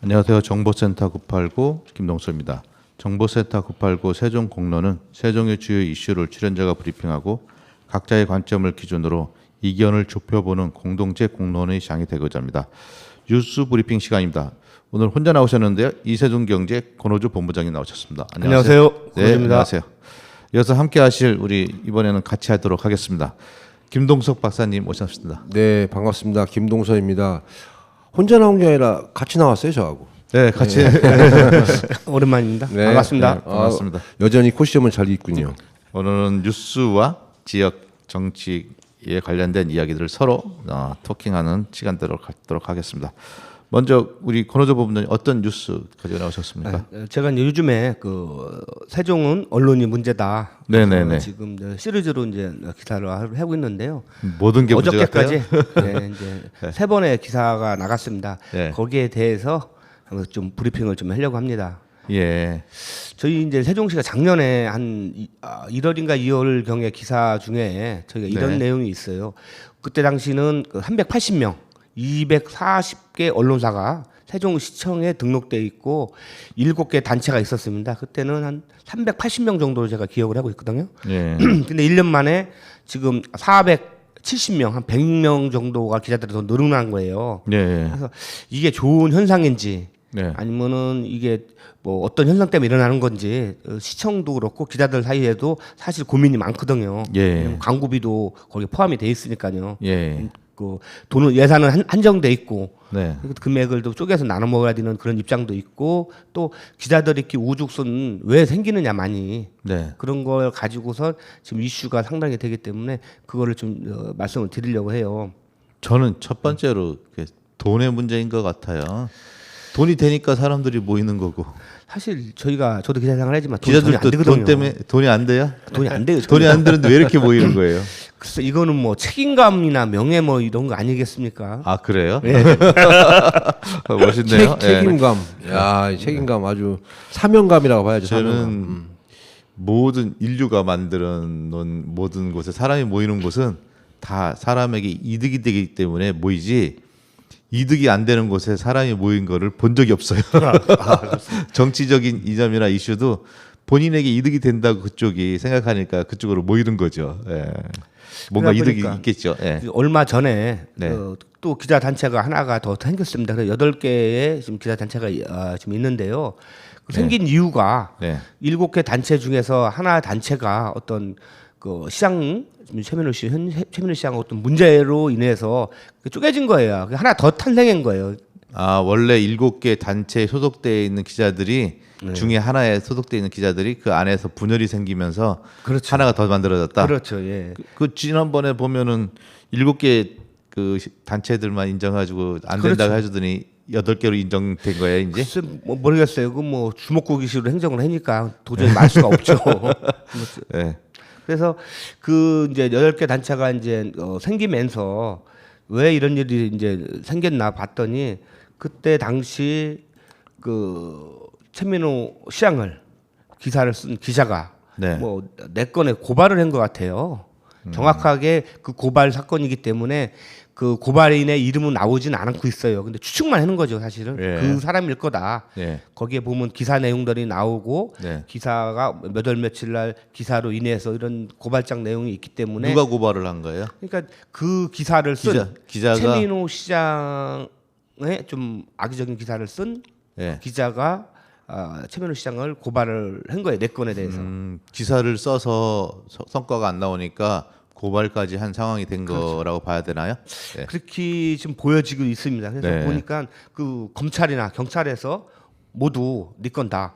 안녕하세요. 정보센터 989 김동수입니다. 정보센터 989 세종 공론은 세종의 주요 이슈를 출연자가 브리핑하고 각자의 관점을 기준으로 이견을 좁혀보는 공동체 공론의 장이 되고자 합니다. 뉴스 브리핑 시간입니다. 오늘 혼자 나오셨는데요. 이세종경제 권호주 본부장님 나오셨습니다. 안녕하세요. 네, 안녕하세요. 이어서 함께 하실 우리 이번에는 같이 하도록 하겠습니다. 김동석 박사님 오셨습니다. 네, 반갑습니다. 김동서입니다. 혼자 나온 게 아니라 같이 나왔어요, 저하고. 네, 같이 오랜만입니다. 네, 반갑습니다. 네, 반갑습니다. 여전히 코시점은 잘 있군요. 오늘은 뉴스와 지역 정치에 관련된 이야기들을 서로 토킹하는 시간대로 갖도록 하겠습니다. 먼저 우리 권호조 본부장님 어떤 뉴스 가지고 나오셨습니까? 제가 이제 요즘에 그 세종은 언론이 문제다. 네네네. 지금 이제 시리즈로 이제 기사를 하고 있는데요. 모든 게 문제 같아요. 어저께까지 네, 이제 세 번의 기사가 나갔습니다. 네. 거기에 대해서 좀 브리핑을 좀 하려고 합니다. 예. 저희 이제 세종시가 작년에 한 1월인가 2월 경에 기사 중에 저희가 이런 네. 내용이 있어요. 그때 당시는 380명, 240개 언론사가 세종시청에 등록돼 있고 7개 단체가 있었습니다. 그때는 한 380명 정도로 제가 기억을 하고 있거든요. 예. 근데 1년 만에 지금 470명, 한 100명 정도가 기자들이 더 늘어난 거예요. 예. 그래서 이게 좋은 현상인지 네. 아니면은 이게 뭐 어떤 현상 때문에 일어나는 건지 시청도 그렇고 기자들 사이에도 사실 고민이 많거든요. 예. 왜냐면 광고비도 거기에 포함이 돼 있으니까요. 예. 그 돈은 예산은 한정돼 있고 네. 그 금액을 또 쪼개서 나눠 먹어야 되는 그런 입장도 있고 또 기자들끼리 우죽순 왜 생기느냐 많이 네. 그런 걸 가지고서 지금 이슈가 상당히 되기 때문에 그거를 좀 말씀을 드리려고 해요. 저는 첫 번째로 돈의 문제인 것 같아요. 돈이 되니까 사람들이 모이는 거고. 사실 저도 기자 생활하지만 돈이 안 기자들도 되거든요. 돈 때문에 돈이 안 돼요? 돈이 안 돼요. 돈이 안 되는데 왜 이렇게 모이는 거예요? 글쎄 이거는 뭐 책임감이나 명예 뭐 이런 거 아니겠습니까? 아 그래요? 네. 멋있네요. 책임감. 야, 이 책임감 아주 사명감이라고 봐야죠. 저는 사명감. 모든 인류가 만들어 놓은 모든 곳에 사람이 모이는 곳은 다 사람에게 이득이 되기 때문에 모이지 이득이 안 되는 곳에 사람이 모인 거를 본 적이 없어요. 정치적인 이념이나 이슈도 본인에게 이득이 된다고 그쪽이 생각하니까 그쪽으로 모이는 거죠. 예. 뭔가 이득이 있겠죠. 예. 얼마 전에 네. 또 기자 단체가 하나가 더 생겼습니다. 그래서 8개의 지금 기자 단체가 지금 있는데요. 그 생긴 이유가 네. 7개 단체 중에서 하나 단체가 어떤 그 시장 최민호 시장 어떤 문제로 인해서 쪼개진 거예요. 하나 더 탄생한 거예요. 아 원래 7개 단체에 소속되어 있는 기자들이 중에 하나에 소속되어 있는 기자들이 그 안에서 분열이 생기면서 그렇죠. 하나가 더 만들어졌다. 그렇죠. 예. 그 지난번에 보면은 7개 그 단체들만 인정가지고 안 된다고 해주더니 8개로 인정된 거예요 이제. 글쎄 뭐 모르겠어요. 그 뭐 주먹구기식으로 행정을 하니까 도저히 말 수가 없죠. 네. 그래서 그 이제 8개 단체가 이제 생기면서 왜 이런 일이 이제 생겼나 봤더니 그때 당시 그 최민호 시장을 기사를 쓴 기자가 네. 뭐 4건의 고발을 한 것 같아요. 정확하게 그 고발 사건이기 때문에 그 고발인의 이름은 나오진 않고 있어요. 근데 추측만 하는 거죠, 사실은. 예. 그 사람일 거다. 예. 거기에 보면 기사 내용들이 나오고 네. 기사가 몇 월 며칠 날 기사로 인해서 이런 고발장 내용이 있기 때문에 누가 고발을 한 거예요? 그러니까 그 기사를 쓴 기자가 최민호 시장의 좀 악의적인 기사를 쓴 예. 기자가 최민호 시장을 고발을 한 거예요. 4건에 대해서. 기사를 써서 성과가 안 나오니까 고발까지 한 상황이 된 거라고 봐야 되나요? 네. 그렇게 지금 보여지고 있습니다. 그래서 네. 보니까 그 검찰이나 경찰에서 모두 네 건 다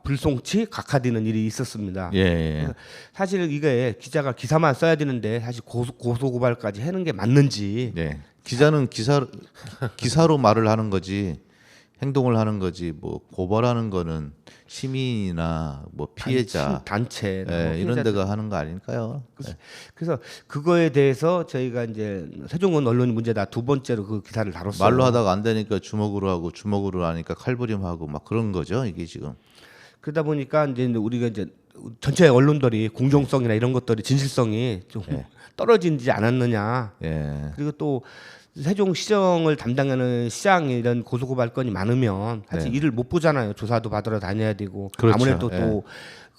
불송치 각하되는 일이 있었습니다. 예, 예. 사실 이게 기자가 기사만 써야 되는데 사실 고소 고발까지 하는 게 맞는지 네. 기자는 기사로 말을 하는 거지 행동을 하는 거지 뭐 고발하는 거는 시민이나 뭐 피해자 단체 예, 이런 데가 하는 거 아닐까요? 그래서 그거에 대해서 저희가 이제 세종은 언론이 문제다 두 번째로 그 기사를 다뤘어요. 말로 하다가 안 되니까 주먹으로 하고 주먹으로 하니까 칼부림하고 막 그런 거죠 이게 지금. 그러다 보니까 이제 우리가 이제 전체 언론들이 공정성이나 이런 것들이 진실성이 좀 떨어지지 않았느냐. 예. 그리고 또 세종시정을 담당하는 시장에 이런 고소고발건이 많으면 사실 네. 일을 못 보잖아요. 조사도 받으러 다녀야 되고 그렇죠. 아무래도 예. 또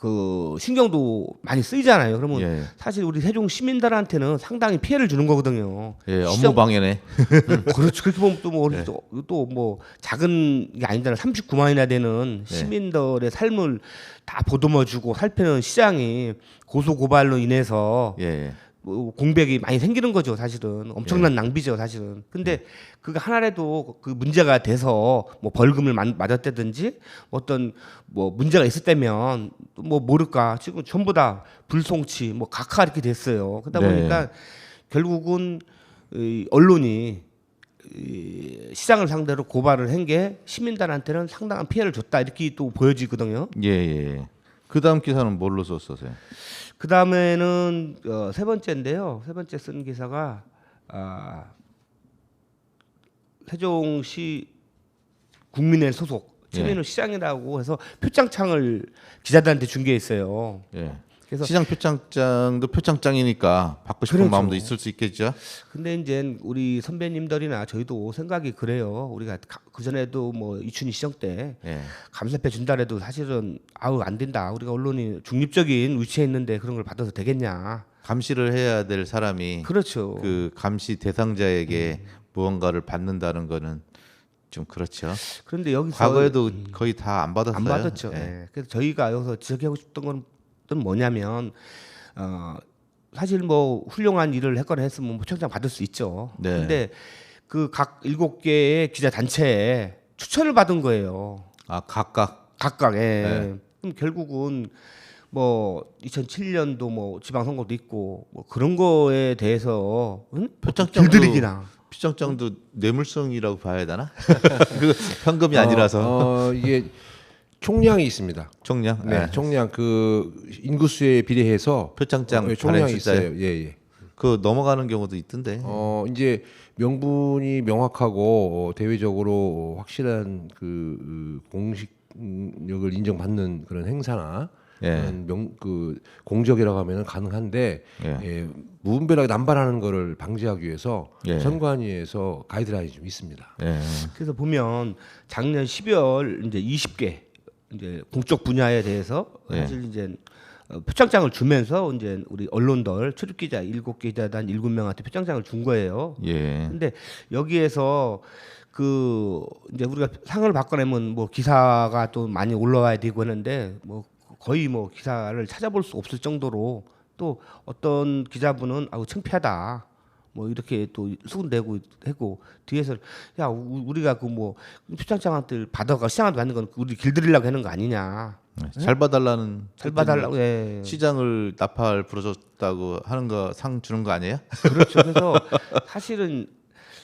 그 신경도 많이 쓰이잖아요. 그러면 예. 사실 우리 세종 시민들한테는 상당히 피해를 주는 거거든요. 예, 업무 시정- 방해네. 그렇죠. 그렇게 보면 또 뭐 작은 게 아니잖아요. 39만이나 되는 네. 시민들의 삶을 다 보듬어주고 살피는 시장이 고소 고발로 인해서 예. 뭐 공백이 많이 생기는 거죠. 사실은 엄청난 낭비죠. 사실은. 근데 그거 하나라도 그 문제가 돼서 뭐 벌금을 맞았다든지 어떤 뭐 문제가 있었다면 뭐 모를까 지금 전부 다 불송치 뭐 각하 이렇게 됐어요. 그러다 네. 보니까 결국은 이 언론이 이 시장을 상대로 고발을 한 게 시민들한테는 상당한 피해를 줬다 이렇게 또 보여지거든요. 예, 예. 그다음 기사는 뭘로 썼었어요? 그 다음에는 세 번째인데요. 세 번째 쓴 기사가 세종시 국민의 소속 최민우 시장이라고 해서 표창장을 기자들한테 준 게 있어요. 예. 그래서 시장 표창장도 표창장이니까 받고 싶은 그렇죠. 마음도 있을 수 있겠죠. 근데 이제 우리 선배님들이나 저희도 생각이 그래요. 우리가 그 전에도 뭐 이춘희 시정 때 예. 감사패 준다 해도 사실은 아우 안 된다. 우리가 언론이 중립적인 위치에 있는데 그런 걸 받아도 되겠냐. 감시를 해야 될 사람이 그렇죠. 그 감시 대상자에게 무언가를 받는다는 거는 좀 그렇죠. 그런데 여기서 과거에도 거의 다 안 받았어요. 안 받았죠. 예. 예. 그래서 저희가 여기서 지적하고 싶던 건 뭐냐면 사실 뭐 훌륭한 일을 했거나 했으면 표창장 받을 수 있죠. 네. 근데 그 각 7개의 기자 단체에 추천을 받은 거예요. 아 각각 각각에. 네. 그럼 결국은 뭐 2007년도 뭐 지방선거도 있고 뭐 그런 거에 대해서 표창장도 길들이기나. 표창장도 뇌물성이라고 봐야 되나? 그 현금이 아니라서 이게 총량이 있습니다. 총량. 네, 예. 총량 그 인구수에 비례해서 표창장 총량이 발행 숫자에 있어요. 예, 예. 그 넘어가는 경우도 있던데. 이제 명분이 명확하고 대외적으로 확실한 그 공식력을 인정받는 그런 행사나 예. 그런 공적이라고 하면은 가능한데 예. 무분별하게 남발하는 거를 방지하기 위해서 예. 선관위에서 가이드라인이 좀 있습니다. 예. 그래서 보면 작년 12월 이제 20개 이제 공적 분야에 대해서 네. 사실 이제 표창장을 주면서 이제 우리 언론들 출입 기자 7개 기자단 7명한테 표창장을 준 거예요. 예. 근데 여기에서 그 이제 우리가 상을 받거나면 뭐 기사가 또 많이 올라와야 되고 하는데 뭐 거의 뭐 기사를 찾아볼 수 없을 정도로 또 어떤 기자분은 아우 창피하다. 뭐 이렇게 또 수군대고 했고 뒤에서 야 우리가 그 뭐 표창장한테 받아가 시장한테 받는 건 우리 길들이려고 하는 거 아니냐. 잘 봐달라는 잘 봐달라고. 예. 시장을 나팔 불어줬다고 하는 거 상 주는 거 아니에요? 그렇죠. 그래서 사실은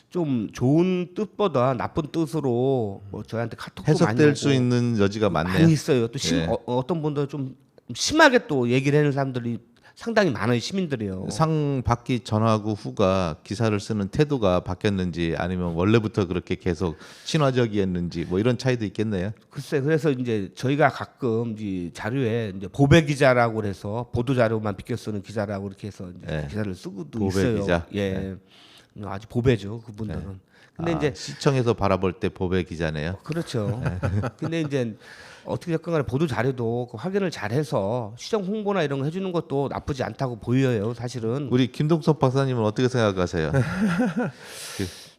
좀 좋은 뜻보다 나쁜 뜻으로 뭐 저희한테 카톡도 많이 해석될 오고 수 있는 여지가 많네요. 많이 있어요. 또 예. 어떤 분들 좀 심하게 또 얘기를 하는 사람들이 상당히 많아요. 시민들이요. 상 받기 전하고 후가 기사를 쓰는 태도가 바뀌었는지 아니면 원래부터 그렇게 계속 친화적이었는지 뭐 이런 차이도 있겠네요. 글쎄 그래서 이제 저희가 가끔 이 자료에 이제 보배 기자라고 해서 보도 자료만 비껴 쓰는 기자라고 이렇게 해서 이제 네. 기사를 쓰고도 보배 있어요. 기자. 예. 아주 보배죠 그분들은. 근데 이제 시청에서 바라볼 때 보배 기자네요. 그렇죠. 근데 이제 어떻게 됐건 간에 보도 자료도 그 확인을 잘해서 시정 홍보나 이런 거 해주는 것도 나쁘지 않다고 보여요. 사실은. 우리 김동석 박사님은 어떻게 생각하세요?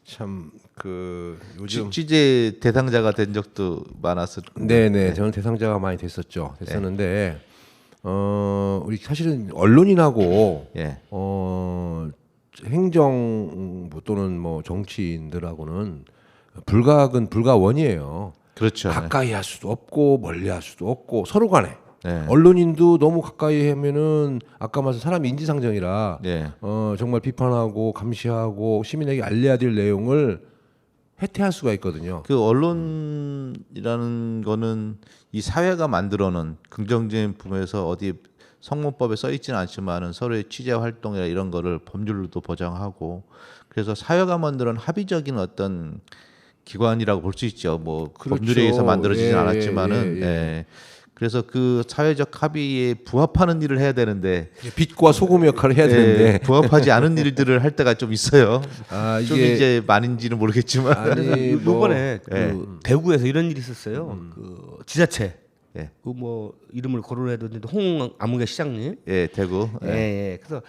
참 그 요즘 취재 대상자가 된 적도 많았을 네네 저는 대상자가 많이 됐었는데 우리 사실은 언론인하고 예. 행정 또는 뭐 정치인들하고는 불가근 불가원이에요. 그렇죠. 가까이 할 수도 없고 멀리 할 수도 없고 서로 간에 네. 언론인도 너무 가까이 하면은 아까 말씀 사람 인지상정이라 예. 정말 비판하고 감시하고 시민에게 알려야 될 내용을 해태할 수가 있거든요. 그 언론이라는 거는 이 사회가 만들어놓은 긍정적인 부분에서 어디 성문법에 써 있지는 않지만은 서로의 취재 활동이나 이런 거를 법률로도 보장하고 그래서 사회가 만들어놓은 합의적인 어떤 기관이라고 볼 수 있죠. 뭐 그렇죠. 법률에 의해서 만들어지진 예, 않았지만은 예, 예. 예. 그래서 그 사회적 합의에 부합하는 일을 해야 되는데 빛과 소금 역할을 해야 예, 되는데 부합하지 않은 일들을 할 때가 좀 있어요. 아, 좀 이게 이제 많은지는 모르겠지만 아니 뭐 이번에 그 대구에서 이런 일이 있었어요. 그 지자체 예. 그 뭐 이름을 거론해도 되는데 홍아무개 시장님. 예, 대구. 예, 예. 그래서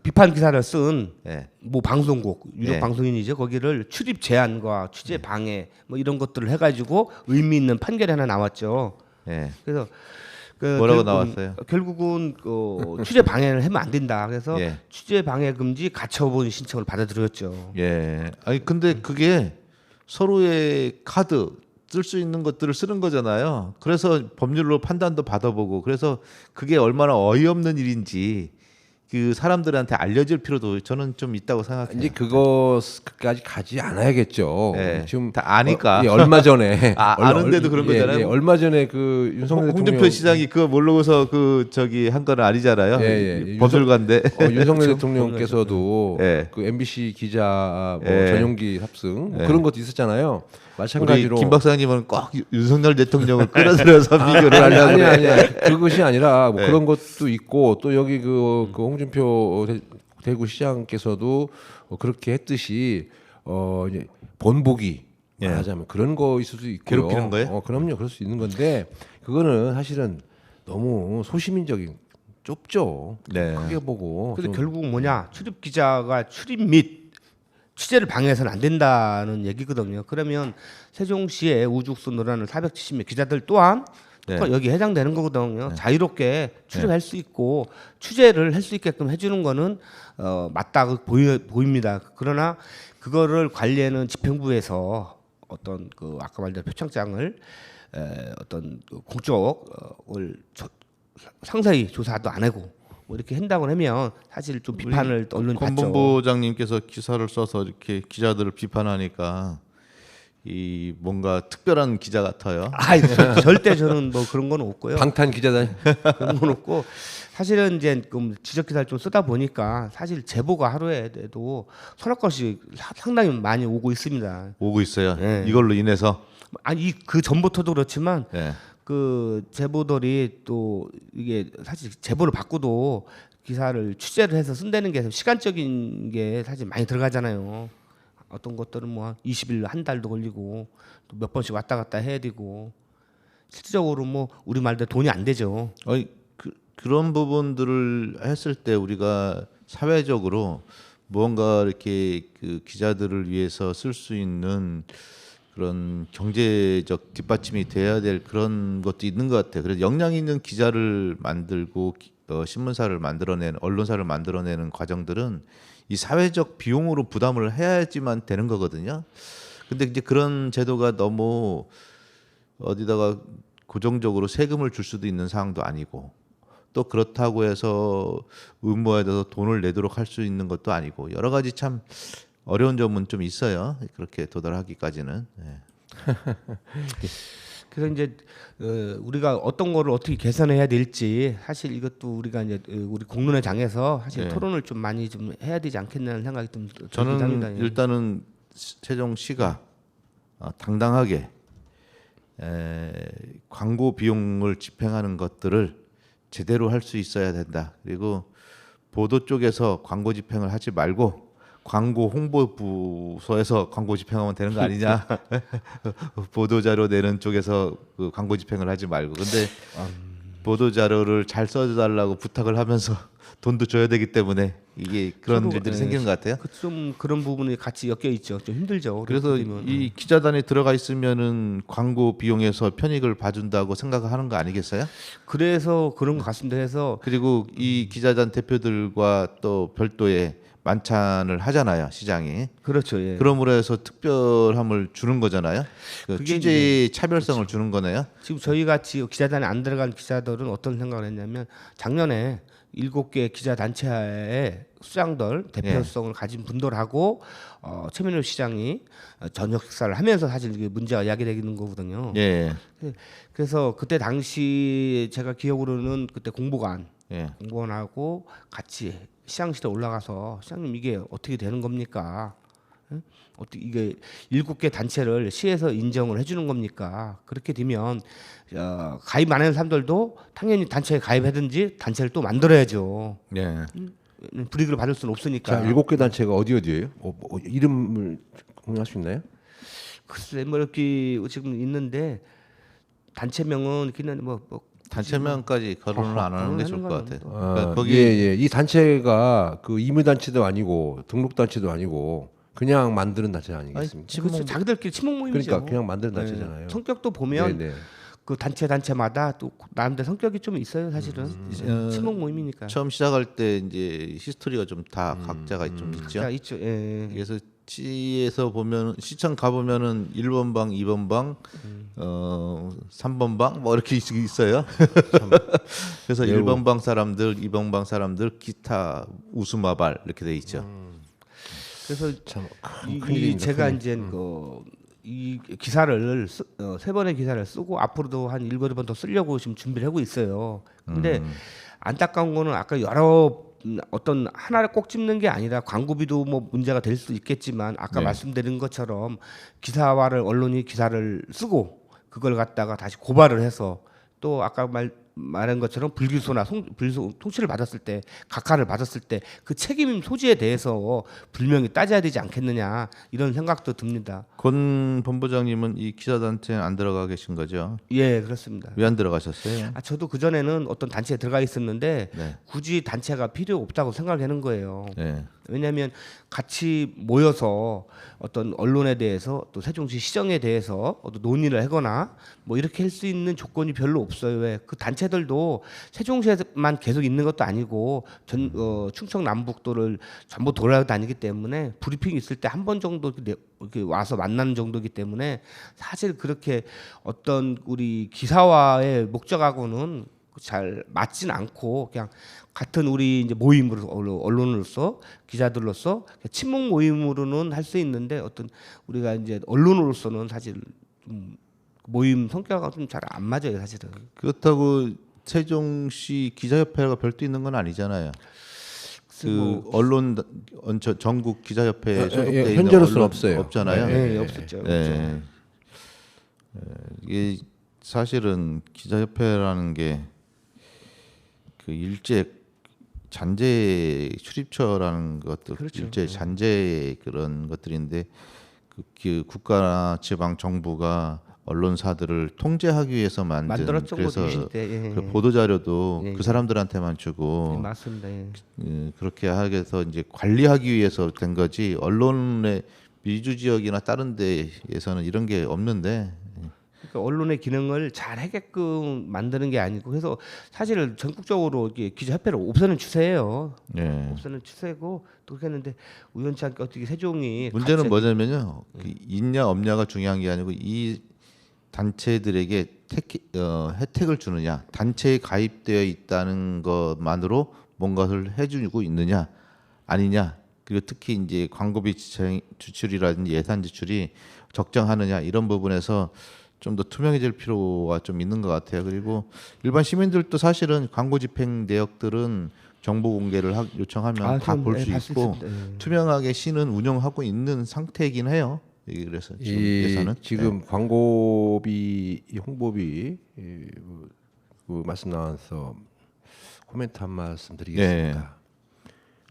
비판 기사를 쓴 예. 뭐 방송국 유력 예. 방송인이죠. 거기를 출입 제한과 취재 방해 뭐 이런 것들을 해가지고 의미 있는 판결이 하나 나왔죠. 예. 그래서 뭐라고 나왔어요? 결국은 취재 방해를 하면 안 된다. 그래서 예. 취재 방해 금지 가처분 신청을 받아들였죠. 예. 아니 근데 그게 서로의 카드 쓸 수 있는 것들을 쓰는 거잖아요. 그래서 법률로 판단도 받아보고 그래서 그게 얼마나 어이없는 일인지 그 사람들한테 알려질 필요도 저는 좀 있다고 생각해요. 이제 그거까지 가지 않아야겠죠. 예. 지금 다 아니까. 예, 얼마 전에 아는데도 그런 거잖아요. 예, 얼마 전에 그 윤석열 홍준표 대통령 시장이 그거 모르고서 그 저기 한 건 아니잖아요. 예. 법률가인데. 윤석열 대통령께서도 예. 그 MBC 기자 뭐 예. 전용기 탑승 뭐 예. 그런 것도 있었잖아요. 우리 마찬가지로 김 박사님은 꼭 윤석열 대통령을 끌어들여서 비교를 하려고 아니 그래. 아니 그것이 아니라 뭐 예. 그런 것도 있고 또 여기 그 홍준표 대구 시장께서도 그렇게 했듯이 이제 본보기 예. 말하자면 그런 거일 수도 있고요. 괴롭히는 거예요? 그럼요, 그럴 수 있는 건데 그거는 사실은 너무 소시민적인 좁죠. 네. 크게 보고. 그래서 좀 결국 뭐냐 출입 기자가 출입 및 취재를 방해해서는 안 된다는 얘기거든요. 그러면 세종시의 우죽수 논란을 470명 기자들 또한 네. 여기 해당되는 거거든요. 자유롭게 출입할 수 있고 취재를 할 수 있게끔 해주는 거는 맞다고 보입니다. 그러나 그거를 관리하는 집행부에서 어떤 그 아까 말대로 표창장을 어떤 그 공적을 상세히 조사도 안 하고 뭐 이렇게 한다고 하면 사실 좀 비판을 언론이 받죠. 권본부장님께서 기사를 써서 이렇게 기자들을 비판하니까 이 뭔가 특별한 기자 같아요. 절대 저는 뭐 그런 건 없고요. 방탄 기자단 그런 건 없고 사실은 이제 지적 기사를 좀 쓰다 보니까 사실 제보가 하루에도 서너 건씩 상당히 많이 오고 있습니다. 오고 있어요. 예. 이걸로 인해서. 아니 그 전부터도 그렇지만 예. 그 제보들이 또 이게 사실 제보를 받고도 기사를 취재를 해서 쓴다는 게 시간적인 게 사실 많이 들어가잖아요. 어떤 것들은 뭐 20일 한 달도 걸리고 또 몇 번씩 왔다 갔다 해야 되고 실질적으로 뭐 우리 말대로 돈이 안 되죠. 그런 부분들을 했을 때 우리가 사회적으로 무언가 이렇게 그 기자들을 위해서 쓸 수 있는 그런 경제적 뒷받침이 돼야 될 그런 것도 있는 것 같아요. 그래서 역량 있는 기자를 만들고 신문사를 만들어내는 언론사를 만들어내는 과정들은 이 사회적 비용으로 부담을 해야지만 되는 거거든요. 근데 이제 그런 제도가 너무 어디다가 고정적으로 세금을 줄 수도 있는 상황도 아니고 또 그렇다고 해서 의무화에 대해서 돈을 내도록 할 수 있는 것도 아니고 여러 가지 참 어려운 점은 좀 있어요. 그렇게 도달하기까지는. 예. 그래서 이제 우리가 어떤 거를 어떻게 개선해야 될지 사실 이것도 우리가 이제 우리 공론의 장에서 사실 네. 토론을 좀 많이 좀 해야 되지 않겠냐는 생각이 좀 들긴 저는 합니다. 예. 일단은 세종시가 당당하게 광고 비용을 집행하는 것들을 제대로 할 수 있어야 된다. 그리고 보도 쪽에서 광고 집행을 하지 말고 광고 홍보부서에서 광고 집행하면 되는 거 아니냐? 보도 자료 내는 쪽에서 그 광고 집행을 하지 말고. 근데 보도 자료를 잘 써달라고 부탁을 하면서 돈도 줘야 되기 때문에 이게 그런 서로, 일들이 예, 생기는 것 같아요. 좀 그런 부분이 같이 엮여 있죠. 좀 힘들죠. 그래서 그렇게 되면. 이 기자단에 들어가 있으면은 광고 비용에서 편익을 봐준다고 생각하는 거 아니겠어요? 그래서 그런 것 같습니다. 해서 그리고 이 기자단 대표들과 또 별도의 만찬을 하잖아요, 시장이. 그렇죠. 예. 그러므로 해서 특별함을 주는 거잖아요. 그 그게 취재의 차별성을 주는 거네요. 지금 저희 같이 기자단에 안 들어간 기자들은 어떤 생각을 했냐면 작년에 7개 기자 단체의 수장들 대표성을 가진 분들하고 최민호 시장이 저녁 식사를 하면서 사실 이게 문제가 야기되는 거거든요. 예, 그래서 그때 당시 제가 기억으로는 그때 예, 공무원하고 같이 시장실에 올라가서 시장님 이게 어떻게 되는 겁니까? 어떻게 이게 7개 단체를 시에서 인정을 해주는 겁니까? 그렇게 되면 가입 안 하는 사람들도 당연히 단체에 가입하든지 단체를 또 만들어야죠. 네. 불이익을 받을 수는 없으니까. 자, 7개 단체가 어디예요? 이름을 공유할 수 있나요? 글쎄 뭐 이렇게 지금 있는데 단체명은 그냥 뭐 단체명까지 거론을 안 하는 게 좋을 것 같아요. 그러니까 거기 예. 이 단체가 그 임의 단체도 아니고 등록 단체도 아니고 그냥 만드는 단체 아니겠습니까? 그렇죠. 자기들끼리 친목 모임이죠. 그러니까 그냥 만드는 단체잖아요. 성격도 보면 네네. 그 단체마다 또 나름대로 성격이 좀 있어요, 사실은. 친목 모임이니까. 처음 시작할 때 이제 히스토리가 좀 다 각자가 좀 있죠. 자, 있죠. 예. 그래서 시에서 보면 시청 가 보면은 1번 방, 2번 방, 3번 방 뭐 이렇게 있어요. 그래서 1번 방 사람들, 2번 방 사람들, 기타 우수마발 이렇게 돼 있죠. 그래서 참 이 제가 이제 이 기사를 3번의 기사를 쓰고 앞으로도 한 7번 더 쓰려고 지금 준비를 하고 있어요. 근데 안타까운 거는 아까 여러 어떤 하나를 꼭 찝는 게 아니라 광고비도 뭐 문제가 될 수 있겠지만 아까 네. 말씀드린 것처럼 기사화를 언론이 기사를 쓰고 그걸 갖다가 다시 고발을 해서 또 아까 말한 것처럼 불기소나 통치를 받았을 때 각하를 받았을 때 그 책임 소지에 대해서 분명히 따져야 되지 않겠느냐 이런 생각도 듭니다. 권 본부장님은 이 기자단체에 안 들어가 계신 거죠? 예, 그렇습니다. 왜 안 들어가셨어요? 저도 그 전에는 어떤 단체에 들어가 있었는데 네. 굳이 단체가 필요 없다고 생각하는 거예요. 네. 왜냐하면 같이 모여서 어떤 언론에 대해서 또 세종시 시정에 대해서 어떤 논의를 하거나 뭐 이렇게 할 수 있는 조건이 별로 없어요. 왜 그 단체들도 세종시에만 계속 있는 것도 아니고 충청 남북도를 전부 돌아다니기 때문에 브리핑 있을 때 한 번 정도 이렇게 와서 만나는 정도이기 때문에 사실 그렇게 어떤 우리 기사화의 목적하고는 잘 맞진 않고 그냥 같은 우리 이제 모임으로 언론으로서 기자들로서 친목 모임으로는 할 수 있는데 어떤 우리가 이제 언론으로서는 사실 좀 모임 성격하고 좀 잘 안 맞아요, 사실은. 그렇다고 세종시 기자협회가 별도 있는 건 아니잖아요. 그 뭐 언론 전국 기자협회에 소속돼 있는 현재로서는 언론 없어요. 없잖아요. 네, 없었죠. 네. 이게 사실은 기자협회라는 게 그 일제 잔재 출입처라는 것도 그렇죠. 일제 잔재 그런 것들인데 그 국가나 지방 정부가 언론사들을 통제하기 위해서 만든 만들었죠, 그래서 뭐 유신 때. 예. 그 보도 자료도 예, 그 예. 사람들한테만 주고 네, 맞습니다. 예. 그렇게 하게 해서 이제 관리하기 위해서 된 거지 언론의 미주 지역이나 다른 데에서는 이런 게 없는데 그러니까 언론의 기능을 잘 하게끔 만드는 게 아니고 그래서 사실 전국적으로 이게 기자협회를 없애는 추세예요. 예. 없애는 추세고 또 그렇게 했는데 우연치 않게 어떻게 세종이 문제는 갑자기 뭐냐면요 그 있냐 없냐가 중요한 게 아니고 이 단체들에게 혜택을 주느냐 단체에 가입되어 있다는 것만으로 뭔가를 해주고 있느냐 아니냐 그리고 특히 이제 광고비 지출이라든지 예산 지출이 적정하느냐 이런 부분에서 좀 더 투명해질 필요가 좀 있는 것 같아요. 그리고 일반 시민들도 사실은 광고 집행 내역들은 정보 공개를 요청하면 다 볼 수 있고 투명하게 시는 운영하고 있는 상태이긴 해요. 그래서 지금에서는 지금 광고비, 홍보비 그 말씀 나와서 코멘트 한 말씀 드리겠습니다.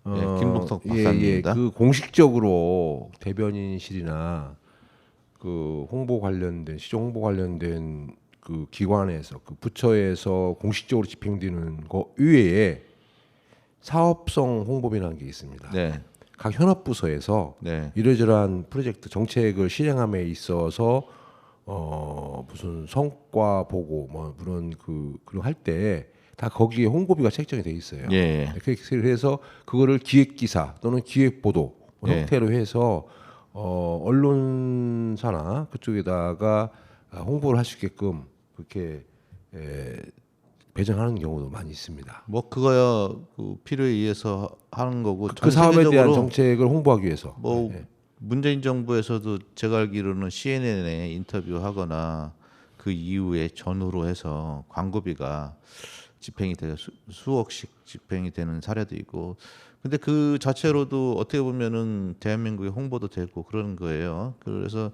김복석 박사입니다. 그 공식적으로 대변인실이나 그 홍보 관련된 시정 홍보 관련된 그 기관에서 그 부처에서 공식적으로 집행되는 거 이외에 사업성 홍보비라는 게 있습니다. 네. 각 현업부서에서 네. 이러저러한 프로젝트 정책을 실행함에 있어서 무슨 성과 보고 뭐 그런 그런 할 때 다 거기에 홍보비가 책정이 돼 있어요. 예. 그래서 그거를 기획 기사 또는 기획 보도 형태로 해서 언론사나 그쪽에다가 홍보를 할 수 있게끔 그렇게 배정하는 경우도 많이 있습니다. 뭐 그거야 그 필요에 의해서 하는 거고 그 사업에 대한 전세계적으로 정책을 홍보하기 위해서. 뭐 문재인 정부에서도 제가 알기로는 CNN에 인터뷰하거나 그 이후에 전후로 해서 광고비가 집행이 되고 수억씩 집행이 되는 사례도 있고. 근데 그 자체로도 어떻게 보면은 대한민국의 홍보도 되고 그런 거예요. 그래서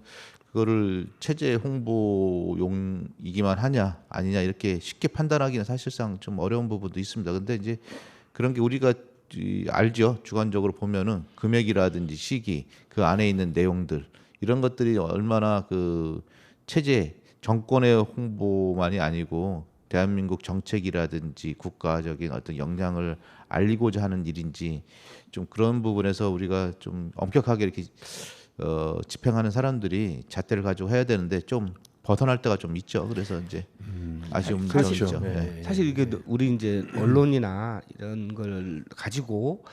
그거를 체제 홍보용이기만 하냐 아니냐 이렇게 쉽게 판단하기는 사실상 좀 어려운 부분도 있습니다. 근데 이제 그런 게 우리가 알죠. 주관적으로 보면은 금액이라든지 시기, 그 안에 있는 내용들 이런 것들이 얼마나 그 체제 정권의 홍보만이 아니고 대한민국 정책이라든지 국가적인 어떤 역량을 알리고자 하는 일인지 좀 그런 부분에서 우리가 좀 엄격하게 이렇게 집행하는 사람들이 잣대를 가지고 해야 되는데 좀 벗어날 때가 좀 있죠. 그래서 이제 아쉬운 점이 그렇죠. 있죠. 네. 네. 사실 이게 우리 이제 언론이나 이런 걸 가지고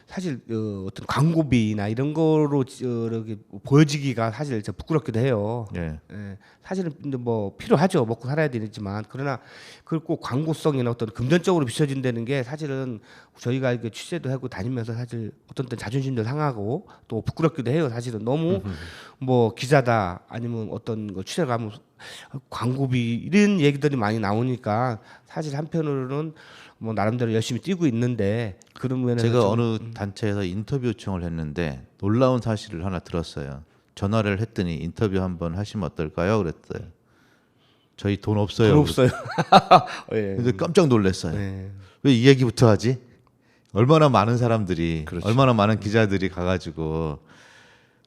사실 어떤 광고비나 이런 거로 이렇게 보여지기가 사실 좀 부끄럽기도 해요. 예. 예, 사실은 근데 뭐 필요하죠. 먹고 살아야 되지만 그러나 그걸 꼭 광고성이나 어떤 금전적으로 비춰진다는 게 사실은 저희가 이렇게 취재도 하고 다니면서 사실 어떤 때 자존심도 상하고 또 부끄럽기도 해요. 사실은 너무 뭐 기자다 아니면 어떤 거 취재 가면 광고비 이런 얘기들이 많이 나오니까 사실 한편으로는 뭐 나름대로 열심히 뛰고 있는데 그런 면에서 제가 좀 어느 단체에서 인터뷰 요청을 했는데 놀라운 사실을 하나 들었어요. 전화를 했더니 인터뷰 한번 하시면 어떨까요? 그랬어요. 저희 돈 없어요. 돈 없어요. 예. 근데 깜짝 놀랐어요. 네. 왜 이 얘기부터 하지? 얼마나 많은 사람들이, 그렇죠. 얼마나 많은 기자들이 가가지고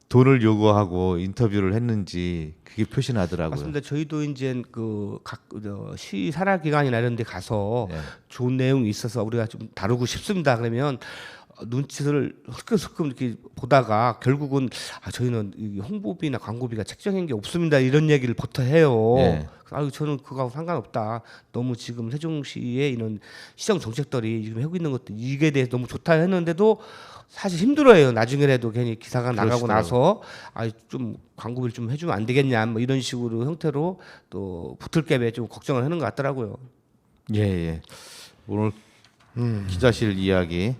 돈을 요구하고 인터뷰를 했는지 그게 표시나더라고요. 맞습니다. 저희도 이제 그각 시사라 기관이나 이런 데 가서 예. 좋은 내용이 있어서 우리가 좀 다루고 싶습니다. 그러면 눈치를 흘끔흘끔 이렇게 보다가 결국은 저희는 이 홍보비나 광고비가 책정한 게 없습니다. 이런 얘기를 보통 해요. 예. 아유 저는 그거하고 상관없다. 너무 지금 세종시의 이런 시정 정책들이 지금 하고 있는 것들 이게 대해서 너무 좋다 했는데도 사실 힘들어요. 나중에라도 괜히 기사가 나가고 나서 좀 광고비를 좀 해주면 안 되겠냐 뭐 이런 식으로 형태로 또 붙을게에 좀 걱정을 하는 것 같더라고요. 예, 예. 오늘 기자실 이야기,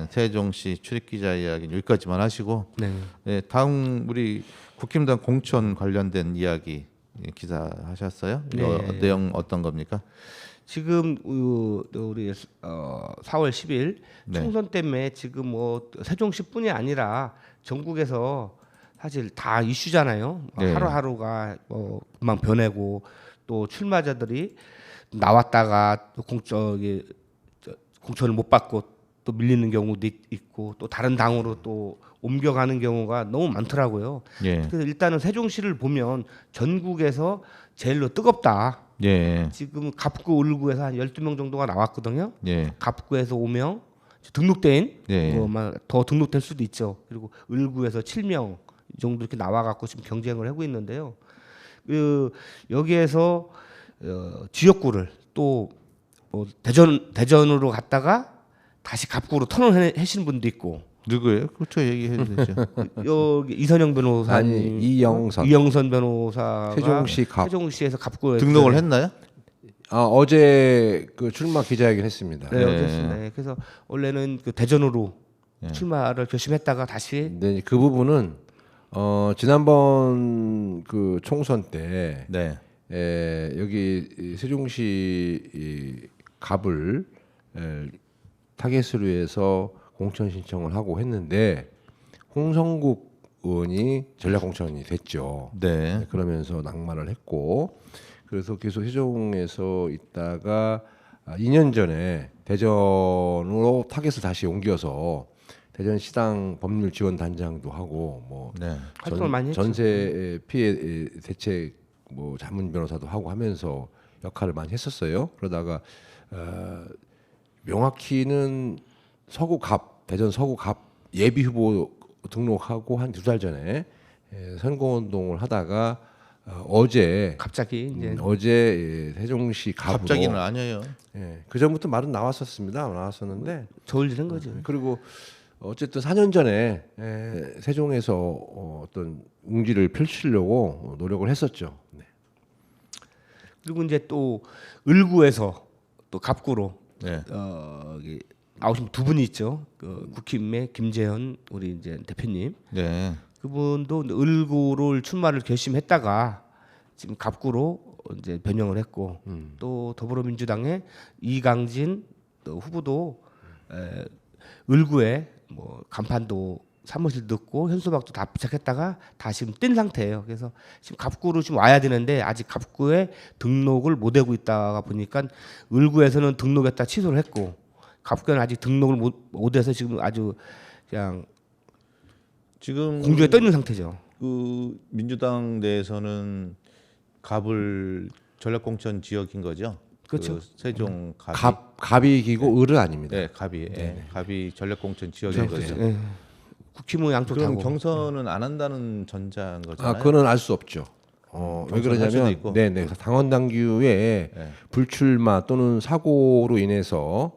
세종시 출입 기자 이야기 여기까지만 하시고, 네. 네, 다음 우리 국힘당 공천 관련된 이야기 기사 하셨어요? 네. 내용 어떤 겁니까? 지금 우리 4월 10일 네. 총선 때문에 지금 뭐 세종시뿐이 아니라 전국에서 사실 다 이슈잖아요. 네. 하루하루가 뭐 금방 변하고 또 출마자들이 나왔다가 또 공천을 못 받고 또 밀리는 경우도 있고 또 다른 당으로 또 옮겨가는 경우가 너무 많더라고요. 예, 그래서 일단은 세종시를 보면 전국에서 제일로 뜨겁다. 예, 지금 갑구 을구에서 한 12명 정도가 나왔거든요. 예, 갑구에서 5명 등록된 예. 더 등록될 수도 있죠. 그리고 을구에서 7명 정도 이렇게 나와 갖고 지금 경쟁을 하고 있는데요. 여기에서 지역구를 또 대전으로 갔다가 다시 갑구로 하시는 분도 있고 누구예요? 그렇죠, 얘기해 주죠. 여기 이선영 변호사님 아니, 이영선. 이영선 변호사가 세종시 세종시에서 갑구에 등록을 했나요? 어제 그 출마 기자회견 했습니다. 네, 어제 했습니다. 네, 그래서 원래는 그 대전으로 출마를 결심했다가 다시 네, 그 부분은 지난번 그 총선 때 네, 여기 이 세종시 이 갑을 타겟으로 해서 공천 신청을 하고 했는데 홍성국 의원이 전략 공천이 됐죠. 네, 그러면서 낙마를 했고 그래서 계속 세종에서 있다가 2년 전에 대전으로 타겟을 다시 옮겨서 대전시당 법률지원단장도 하고 뭐 네, 활동을 많이 했죠. 전세 피해 대책 뭐 자문 변호사도 하고 하면서 역할을 많이 했었어요. 그러다가 명확히는 서구갑 대전 서구갑 예비 후보 등록하고 한 2달 전에 선거운동을 하다가 어제 갑자기 이제 어제 세종시 갑으로 갑자기는 아니에요. 그 전부터 말은 나왔었는데 저울 지는 거죠. 그리고 어쨌든 4년 전에 세종에서 어떤 웅지를 펼치려고 노력을 했었죠. 네. 그리고 이제 또 을구에서 또 갑구로 네, 나오신 두 분이 있죠. 그 국힘의 김재현 우리 이제 대표님. 네, 그분도 을구를 출마를 결심했다가 지금 갑구로 이제 변형을 했고 또 더불어민주당의 이강진 또 후보도 을구에 뭐 간판도 사무실 넣고 현수막도 다 부착했다가 다 지금 뗀 상태예요. 그래서 지금 갑구로 지금 와야 되는데 아직 갑구에 등록을 못 하고 있다가 보니까 을구에서는 등록했다 취소를 했고 갑구에는 아직 등록을 못 해서 지금 아주 그냥 지금 공중에 떠 있는 상태죠. 그 민주당 내에서는 갑을 전략공천 지역인 거죠. 그렇죠. 그 세종 갑이. 갑이기고 을은 아닙니다. 네, 갑이. 예, 갑이 전략공천 지역인 거죠. 예. 국힘은 양쪽 그럼 다고. 경선은 안 한다는 전자인 거잖아요. 그거는 알 수 없죠. 왜 경선할 수도 그러냐면, 있고. 네네, 당원 당규에 네. 불출마 또는 사고로 인해서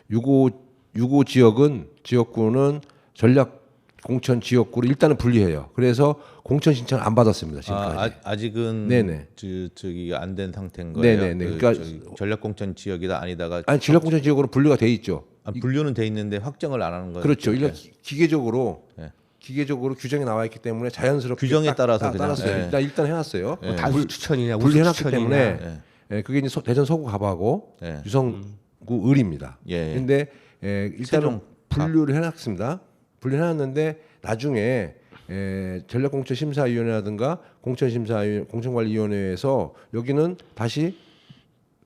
유고 지역구는 전략 공천 지역구로 일단은 분리해요. 그래서 공천 신청을 안 받았습니다. 지금까지. 아직은 네네. 저기 안 된 상태인 거예요. 네네네. 그 그러니까 저기 전략공천 지역이다 아니다가 아니 전략 공천 지역으로 분류가 돼 있죠. 분류는 돼 있는데 확정을 안 하는 거예요. 그렇죠. 일단 기계적으로 네. 규정이 나와 있기 때문에 자연스럽게 규정에 따라서 그냥, 따라서 네. 일단 해놨어요. 뭐 단수 추천이냐 우수 분리해놨기 추천이냐. 때문에 그게 이제 대전 서구 갑하고 네. 유성구 을입니다. 예. 근데 일단은 세종 분류를 해놨습니다. 분류해놨는데 나중에 전략공천심사위원회라든가 공천관리위원회에서 여기는 다시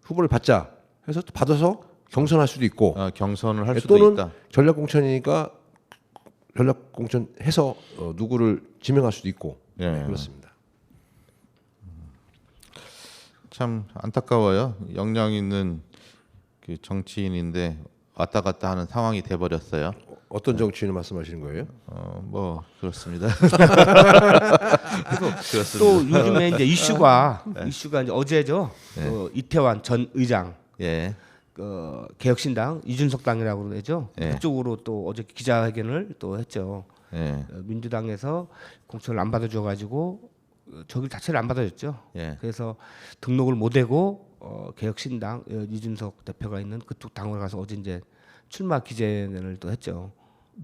후보를 받자 해서 또 받아서 경선할 수도 있고 경선을 할 수도 또는 있다. 전략공천이니까 전략공천해서 누구를 지명할 수도 있고 예. 그렇습니다. 참 안타까워요. 역량 있는 그 정치인인데 왔다 갔다 하는 상황이 돼 버렸어요. 어떤 정치인을 말씀하시는 거예요? 뭐 그렇습니다. 또 요즘에 이제 이슈가 이제 어제죠. 이태환 전 의장 예. 개혁신당 이준석 당이라고 그러죠. 예. 그쪽으로 또 어제 기자회견을 또 했죠. 예. 민주당에서 공천을 안 받아줘 가지고 저길 자체를 안 받아줬죠. 예. 그래서 등록을 못하고 개혁신당 이준석 대표가 있는 그쪽 당으로 가서 어제 이제 출마 기자회견을 또 했죠.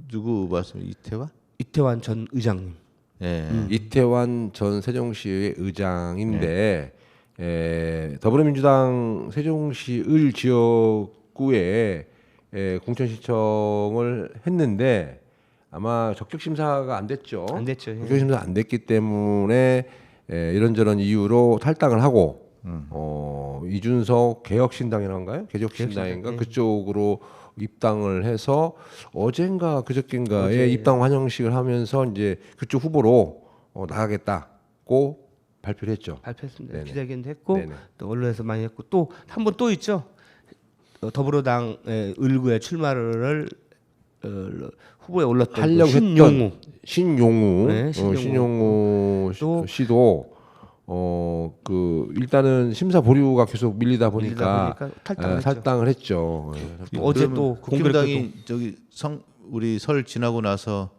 누구 말씀? 이태화? 이태환 전 의장님. 예. 이태환 전 세종시의 의장인데 더불어민주당 세종시 을 지역구에 공천 신청을 했는데 아마 적격 심사가 안 됐죠. 안 됐죠. 예. 적격 심사 안 됐기 때문에 이런저런 이유로 탈당을 하고 이준석 개혁신당이란가요? 개혁신당인가 예. 그쪽으로 입당을 해서 어젠가 그저께인가에 어제. 입당 환영식을 하면서 이제 그쪽 후보로 나가겠다고 발표를 했죠. 발표했습니다. 네네. 기자회견도 했고 네네. 또 언론에서 많이 했고 또 한 번 또 있죠. 더불어당의 을구에 출마를 후보에 올랐던 하려고 신용우. 했던 신용우 네, 신용우. 신용우 씨도 일단은 심사 보류가 계속 밀리다 보니까 탈당을 했죠. 어제 그러면 또 국힘당이 저기 우리 설 지나고 나서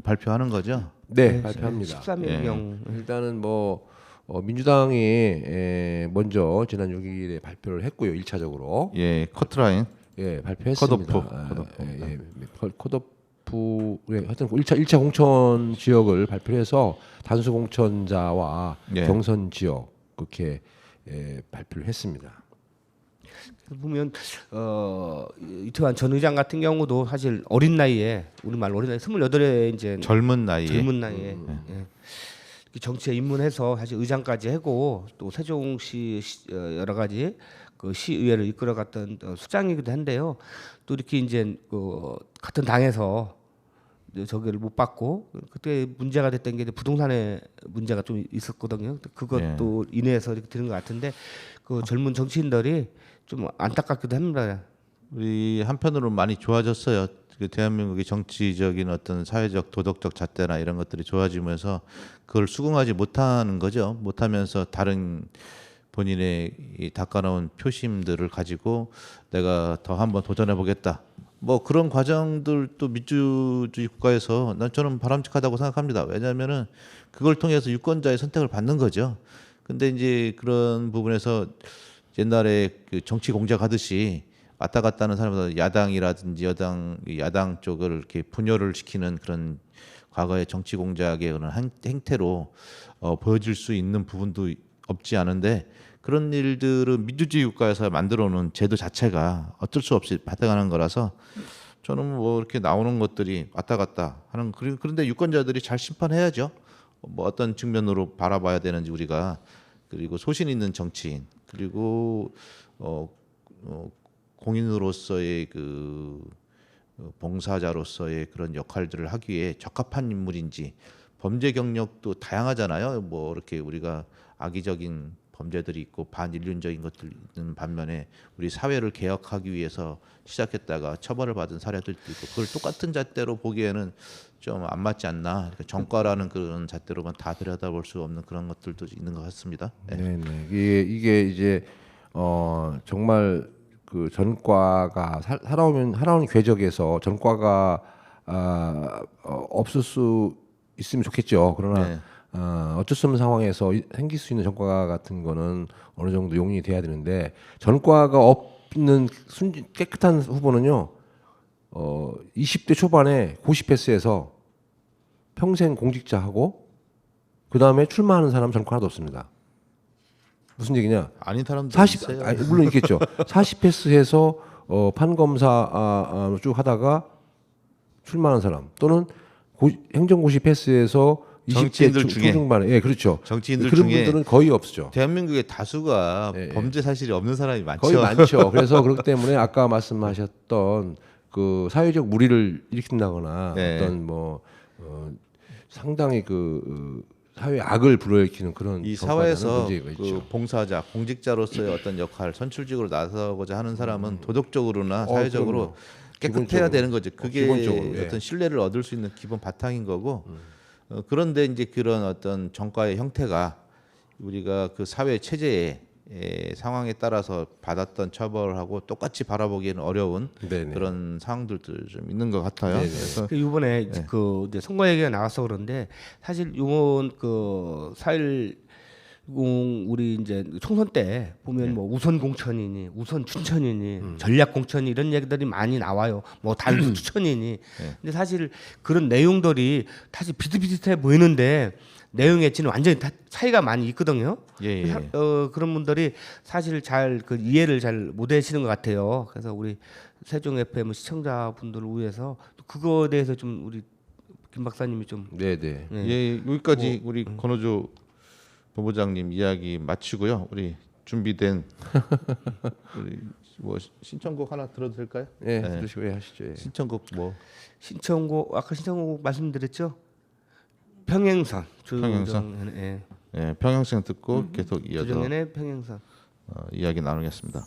발표하는 거죠? 네, 발표합니다. 13일경 일단은 민주당이 먼저 지난 6일에 발표를 했고요. 1차적으로 예, 커트라인. 발표했습니다. 컷오프. 컷오프 하여튼 1차 공천 지역을 발표해서 단수 공천자와 예. 경선 지역 그렇게 발표를 했습니다. 보면 이태환 전 의장 같은 경우도 사실 어린 나이에 우리말로 어린 나이 28에 이제 젊은 나이에. 젊은 나이에 예. 정치에 입문해서 사실 의장까지 하고 또 세종시 여러 가지 그 시의회를 이끌어갔던 수장이기도 한데요. 또 이렇게 이제 같은 당에서 저기를 못 받고 그때 문제가 됐던 게 이제 부동산에 문제가 좀 있었거든요. 그것도 인해서 이렇게 되는 것 같은데 그 젊은 정치인들이 좀 안타깝기도 합니다. 우리 한편으로 많이 좋아졌어요. 그 대한민국의 정치적인 어떤 사회적 도덕적 잣대나 이런 것들이 좋아지면서 그걸 수긍하지 못하는 거죠. 못하면서 다른 본인의 이 닦아놓은 표심들을 가지고 내가 더 한번 도전해 보겠다. 뭐 그런 과정들도 민주주의 국가에서 저는 바람직하다고 생각합니다. 왜냐하면은 그걸 통해서 유권자의 선택을 받는 거죠. 근데 이제 그런 부분에서 옛날에 그 정치 공작하듯이 왔다 갔다 하는 사람들 야당이라든지 야당 쪽을 이렇게 분열을 시키는 그런 과거의 정치 공작의 그런 행태로 보여질 수 있는 부분도 없지 않은데 그런 일들은 민주주의 국가에서 만들어 놓은 제도 자체가 어쩔 수 없이 발생하는 거라서 저는 뭐 이렇게 나오는 것들이 왔다 갔다 하는 그런데 유권자들이 잘 심판해야죠. 뭐 어떤 측면으로 바라봐야 되는지 우리가 그리고 소신 있는 정치인 그리고 공인으로서의 그 봉사자로서의 그런 역할들을 하기에 적합한 인물인지 범죄 경력도 다양하잖아요. 뭐 이렇게 우리가 악의적인 범죄들이 있고 반인륜적인 것들 있는 반면에 우리 사회를 개혁하기 위해서 시작했다가 처벌을 받은 사례들도 있고 그걸 똑같은 잣대로 보기에는 좀 안 맞지 않나. 그러니까 전과라는 그런 잣대로만 다 들여다볼 수 없는 그런 것들도 있는 것 같습니다. 네. 네네. 이게 이제 정말 그 전과가 살아오는 궤적에서 전과가 없을 수 있으면 좋겠죠. 그러나 네. 어쩔 수 없는 상황에서 생길 수 있는 전과 같은 거는 어느 정도 용인이 돼야 되는데 전과가 없는 깨끗한 후보는요. 20대 초반에 고시 패스해서 평생 공직자하고 그 다음에 출마하는 사람 전과 하나도 없습니다. 무슨 얘기냐? 아닌 사람도 40 있어요. 아니, 물론 있겠죠. 40 패스해서 판검사 쭉 하다가 출마하는 사람 또는 행정고시 패스해서 20대 정치인들 중에. 초중반에 예 그렇죠. 정치인들 그런 중에 분들은 거의 없죠. 대한민국의 다수가 예, 예. 범죄 사실이 없는 사람이 많죠. 거의 많죠. 그래서 그렇기 때문에 아까 말씀하셨던 그 사회적 무리를 일으킨다거나 네. 어떤 뭐 상당히 그 사회 악을 불러일으키는 그런 이 전과자는 사회에서 문제가 그 있죠. 봉사자, 공직자로서의 어떤 역할, 선출직으로 나서고자 하는 사람은 도덕적으로나 사회적으로 그럼요. 깨끗해야 기본적으로. 되는 거죠. 그게 기본적으로, 예. 어떤 신뢰를 얻을 수 있는 기본 바탕인 거고. 그런데 이제 그런 어떤 전과의 형태가 우리가 그 사회 체제의 상황에 따라서 받았던 처벌하고 똑같이 바라보기에는 어려운 네네. 그런 상황들도 좀 있는 것 같아요. 네네. 그래서 그 이번에 그 이제 선거 얘기가 나와서 그런데 사실 요번 그 4.10 우리 이제 총선 때 보면 뭐 우선 공천이니 우선 추천이니 전략 공천이 이런 얘기들이 많이 나와요. 뭐 단수 추천이니. 근데 사실 그런 내용들이 사실 비슷비슷해 보이는데 내용의 진은 완전히 다 차이가 많이 있거든요. 예, 예. 그런 분들이 사실 잘 그 이해를 잘 못하시는 것 같아요. 그래서 우리 세종 FM 시청자분들을 위해서 그거에 대해서 좀 우리 김 박사님이 좀 네네. 예, 여기까지 우리 권호조 본부장님 이야기 마치고요. 우리 준비된 우리 뭐 신청곡 하나 들어도 될까요? 예, 네. 들으시고 하시죠. 예. 신청곡 뭐 신청곡 아까 신청곡 말씀드렸죠. 평행선 평행선? 조정현의 예. 예, 평양생 듣고 계속 이어서 조정현의 평행선. 이야기 나누겠습니다.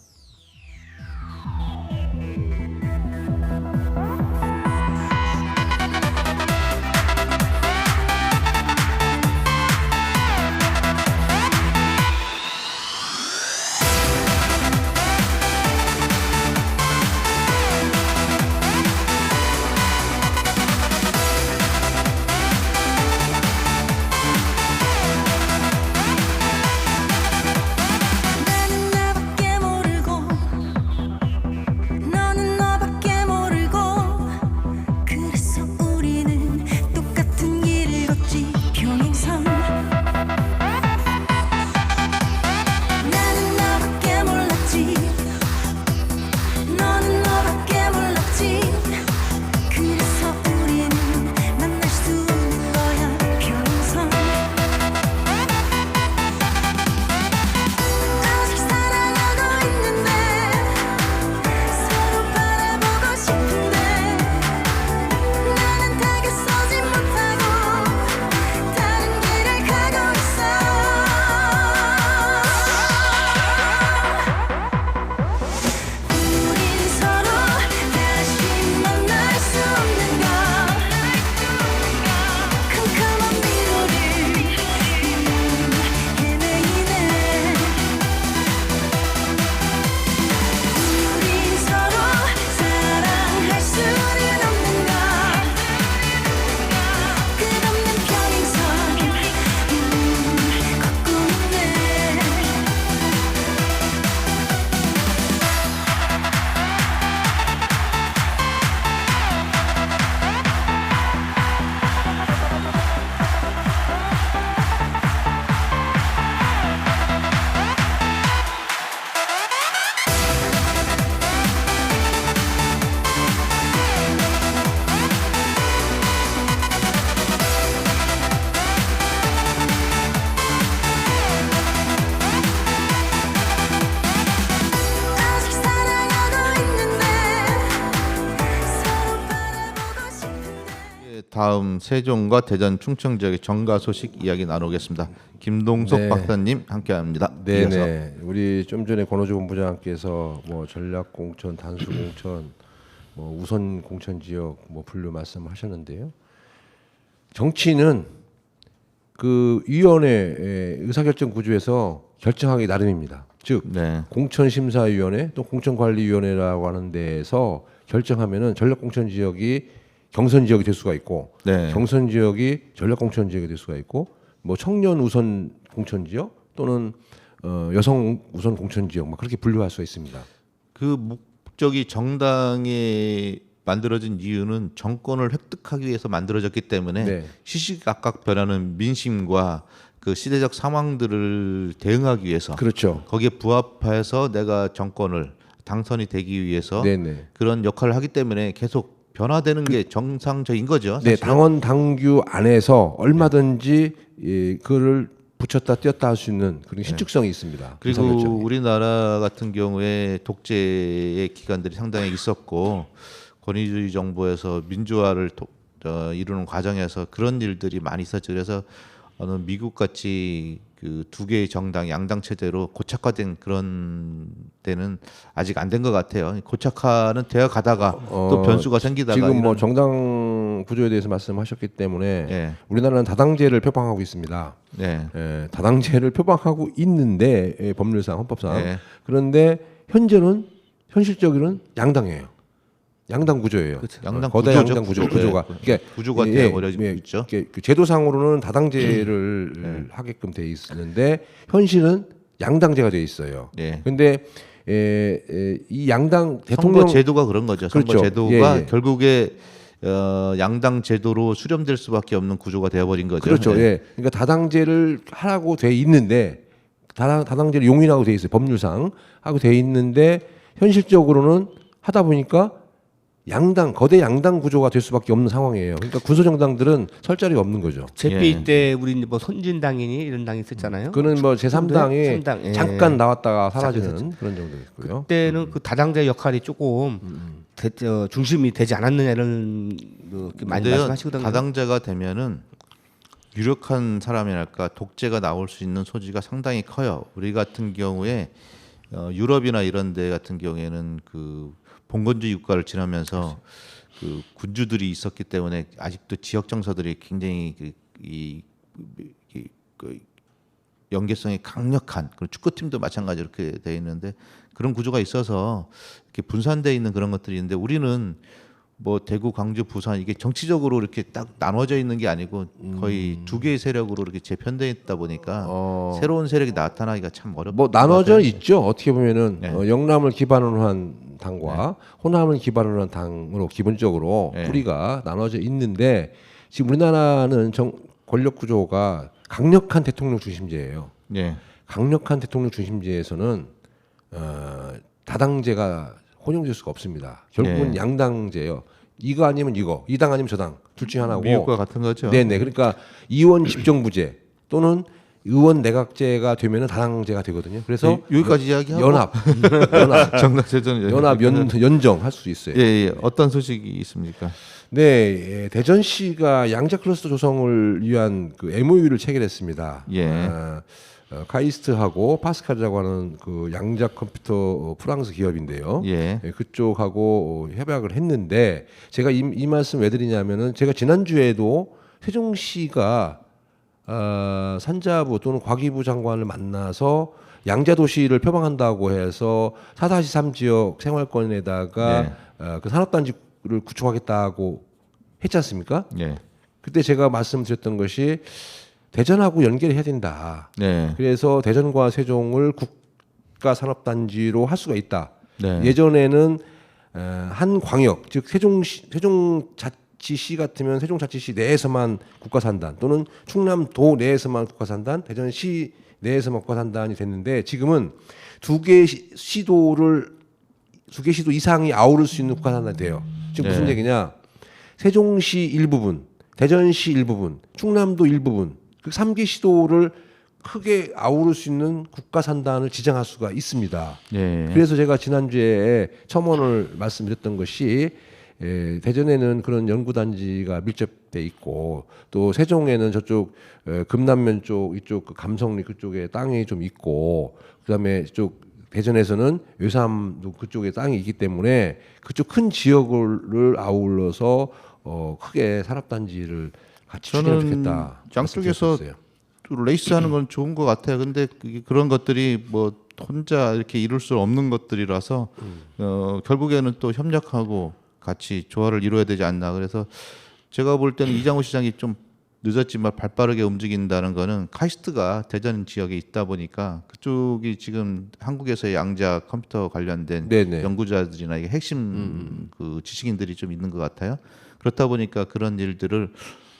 나는 나밖에 모르고 다음 세종과 대전 충청 지역의 정가 소식 이야기 나누겠습니다. 김동석 네. 박사님 함께합니다. 이어서. 네네. 우리 좀 전에 권호주 본부장께서 뭐 전략 공천, 단수 공천, 뭐 우선 공천 지역 뭐 분류 말씀하셨는데요. 정치는 그 위원회 의사결정 구조에서 결정하기 나름입니다. 즉 네. 공천심사위원회 또 공천관리위원회라고 하는 데에서 결정하면은 전략공천 지역이 경선 지역이 될 수가 있고 네. 경선 지역이 전략공천 지역이 될 수가 있고 뭐 청년 우선 공천 지역 또는 여성 우선 공천 지역 막 그렇게 분류할 수가 있습니다. 그 목적이 정당에 만들어진 이유는 정권을 획득하기 위해서 만들어졌기 때문에 네. 시시각각 변하는 민심과 그 시대적 상황들을 대응하기 위해서 그렇죠. 거기에 부합해서 내가 정권을 당선이 되기 위해서 네네. 그런 역할을 하기 때문에 계속 변화되는 게 정상적인 거죠. 네, 사실은. 당원 당규 안에서 얼마든지 그를 붙였다 띄었다 할 수 있는 그런 신축성이 있습니다. 그리고 의사결정에. 우리나라 같은 경우에 독재의 기간들이 상당히 있었고 권위주의 정부에서 민주화를 이루는 과정에서 그런 일들이 많이 있었죠. 그래서 어느 미국 같이 그 두 개의 정당 양당 체제로 고착화된 그런 때는 아직 안 된 것 같아요. 고착화는 되어 가다가 또 변수가 생기다가 지금 뭐 이런- 정당 구조에 대해서 말씀하셨기 때문에 예. 우리나라는 다당제를 표방하고 있습니다. 네. 다당제를 표방하고 있는데 법률상 헌법상 예. 그런데 현재는 현실적으로는 양당이에요. 양당 구조예요. 양당 거대 구조죠, 양당 구조. 구조가. 예. 그러니까 구조가 되어버려지고 있죠. 그 제도상으로는 다당제를 하게끔 돼 있는데 현실은 양당제가 돼 있어요. 예. 근데 이 양당 대통령 선거 제도가 그런 거죠. 선거 그렇죠. 제도가 예, 예. 결국에 양당 제도로 수렴될 수밖에 없는 구조가 되어버린 거죠. 그렇죠. 예. 예. 그러니까 다당제를 하라고 돼 있는데 다당제를 용인하고 돼 있어요. 법률상 하고 돼 있는데 현실적으로는 하다 보니까 거대 양당 구조가 될 수밖에 없는 상황이에요. 그러니까 군소정당들은 설 자리가 없는 거죠. 제피 예. 때 우리 뭐 손진당이니 이런 당이 있었잖아요. 그는 뭐 제3당에 삼당, 예. 잠깐 나왔다가 사라지는 그런 정도 있고요. 그때는 그 다당제 역할이 조금 중심이 되지 않았느냐 이런 그 많이 근데요, 말씀하시거든요. 다당제가 되면은 유력한 사람이랄까 독재가 나올 수 있는 소지가 상당히 커요. 우리 같은 경우에 유럽이나 이런 데 같은 경우에는 그 봉건주의 국가를 지나면서 그 군주들이 있었기 때문에 아직도 지역 정서들이 굉장히 그 연계성이 강력한 그리고 축구팀도 마찬가지로 이렇게 돼 있는데 그런 구조가 있어서 이렇게 분산돼 있는 그런 것들이 있는데 우리는 뭐 대구, 광주, 부산 이게 정치적으로 이렇게 딱 나눠져 있는 게 아니고 거의 두 개의 세력으로 이렇게 재편돼 있다 보니까 새로운 세력이 나타나기가 참 어렵다. 뭐 나눠져 있죠. 어떻게 보면은 네. 영남을 기반으로 한 당과 호남을 기반으로 한 당으로 기본적으로 네. 뿌리가 나눠져 있는데 지금 우리나라는 권력 구조가 강력한 대통령 중심제예요. 예. 강력한 대통령 중심제에서는 다당제가 혼용될 수가 없습니다. 결국은 네. 양당제예요. 이거 아니면 이거, 이 당 아니면 저 당 둘 중에 하나고. 미국과 같은 거죠. 네네. 그러니까 의원 집정부제 또는 의원 내각제가 되면은 다당제가 되거든요. 그래서 여기까지 이야기하고 연합 정당제도는 연정 할 수 있어요. 예, 예. 어떤 소식이 있습니까? 네, 대전시가 양자 클러스터 조성을 위한 그 MOU를 체결했습니다. 예. 카이스트하고 파스칼이라고 하는 그 양자 컴퓨터 프랑스 기업인데요. 예. 그쪽하고 협약을 했는데 제가 이 말씀 왜 드리냐면은 제가 지난주에도 세종시가 산자부 또는 과기부 장관을 만나서 양자 도시를 표방한다고 해서 4-3 지역 생활권에다가 그 산업단지를 구축하겠다고 했지 않습니까? 예. 그때 제가 말씀드렸던 것이 대전하고 연결해야 된다. 네. 그래서 대전과 세종을 국가 산업단지로 할 수가 있다. 네. 예전에는 한 광역, 즉 세종자치시 같으면 세종자치시 내에서만 국가산단 또는 충남도 내에서만 국가산단, 대전시 내에서만 국가산단이 됐는데 지금은 두 개 시도 이상이 아우를 수 있는 국가산단이 돼요. 지금 무슨 네. 얘기냐? 세종시 일부분, 대전시 일부분, 충남도 일부분, 그 3개 시도를 크게 아우를 수 있는 국가 산단을 지정할 수가 있습니다. 예. 그래서 제가 지난주에 첨언을 말씀드렸던 것이 대전에는 그런 연구단지가 밀접돼 있고 또 세종에는 저쪽 금남면 쪽 이쪽 그 감성리 그쪽에 땅이 좀 있고 그다음에 이쪽 대전에서는 외삼도 그쪽에 땅이 있기 때문에 그쪽 큰 지역을 아울러서 크게 산업단지를 같이 추진하면 좋겠다. 양쪽에서 말씀드렸었어요. 레이스하는 건 좋은 것 같아요. 근데 그런 것들이 뭐 혼자 이렇게 이룰 수 없는 것들이라서 결국에는 또 협력하고 같이 조화를 이루어야 되지 않나. 그래서 제가 볼 때는 이장호 시장이 좀 늦었지만 발빠르게 움직인다는 거는 카이스트가 대전 지역에 있다 보니까 그쪽이 지금 한국에서의 양자 컴퓨터 관련된 네네. 연구자들이나 이게 핵심 그 지식인들이 좀 있는 것 같아요. 그렇다 보니까 그런 일들을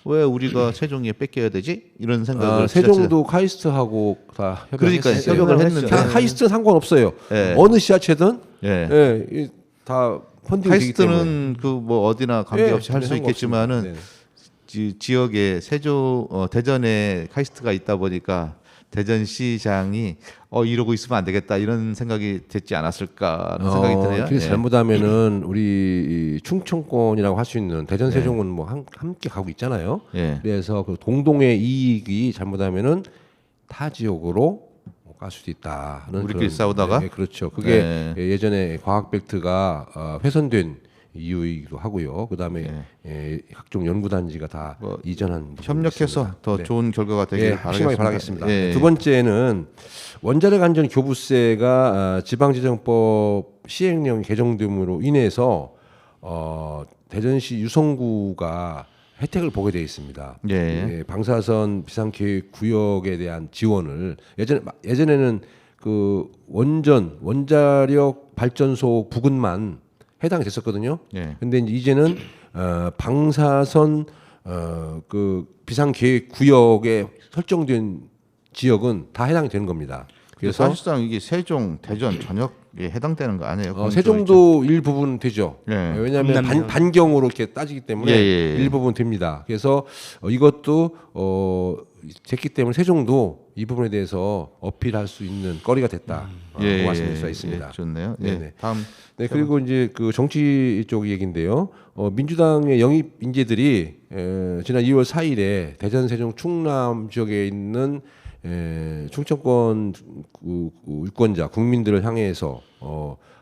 왜 우리가 세종에 뺏겨야 되지? 이런 생각을 세종도 카이스트하고 다 그러니까 협약했어요. 협약을 했는데 카이스트는 상관없어요. 예. 어느 지자체든 예. 다 펀딩 되기 때문에. 카이스트는 그 뭐 어디나 관계없이 할 수 상관없습니다. 있겠지만은 네. 지역에 대전에 카이스트가 있다 보니까 대전시장이 이러고 있으면 안 되겠다 이런 생각이 됐지 않았을까 하는 생각이 드네요. 그래서 예. 잘못하면은 우리 이 충청권이라고 할 수 있는 대전 세종은 뭐 함께 가고 있잖아요. 예. 그래서 그 동동의 이익이 잘못하면은 타 지역으로 갈 수도 있다. 우리끼리 싸우다가? 네, 그렇죠. 그게 네. 예전에 과학벨트가 훼손된 이유이기도 하고요. 그다음에 각종 연구단지가 다 이전한 부분이 협력해서 있습니다. 더 네. 좋은 결과가 되길 확실하게 바라겠습니다. 바라겠습니다. 예. 두 번째는 원자력 안전 교부세가 지방재정법 시행령 개정됨으로 인해서 대전시 유성구가 혜택을 보게 되어 있습니다. 예. 방사선 비상계획 구역에 대한 지원을 예전에는 그 원자력 발전소 부근만 해당이 됐었거든요. 예. 근데 이제는 방사선 그 비상계획 구역에 설정된 지역은 다 해당이 되는 겁니다. 그래서 사실상 이게 세종, 대전 전역에 해당되는 거 아니에요? 세종도 일부분 되죠. 예. 왜냐하면 금남면. 반경으로 이렇게 따지기 때문에 예. 일부분 됩니다. 그래서 이것도 됐기 때문에 세종도 이 부분에 대해서 어필할 수 있는 거리가 됐다. 말씀드릴 수가 있습니다. 예, 좋네요. 예. 네네. 다음 네, 그리고 이제 그 정치 쪽 얘기인데요. 민주당의 영입 인재들이 지난 2월 4일에 대전, 세종, 충남 지역에 있는 충청권 유권자 국민들을 향해서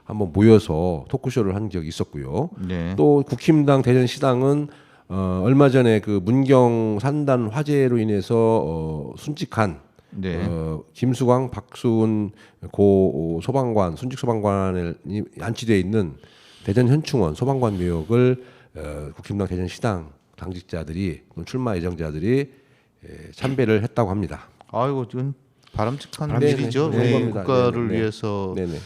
한번 모여서 토크쇼를 한 적이 있었고요. 네. 또 국힘당 대전시당은 얼마 전에 그 문경 산단 화재로 인해서 순직한 네. 김수광, 박수은 고 소방관, 순직 소방관이 안치되어 있는 대전 현충원 소방관 묘역을 국힘당 대전시당 당직자들이 출마 예정자들이 참배를 했다고 합니다. 아이고 지금 바람직한 네네. 일이죠. 네. 우리 그겁니다. 국가를 네네. 위해서 네네.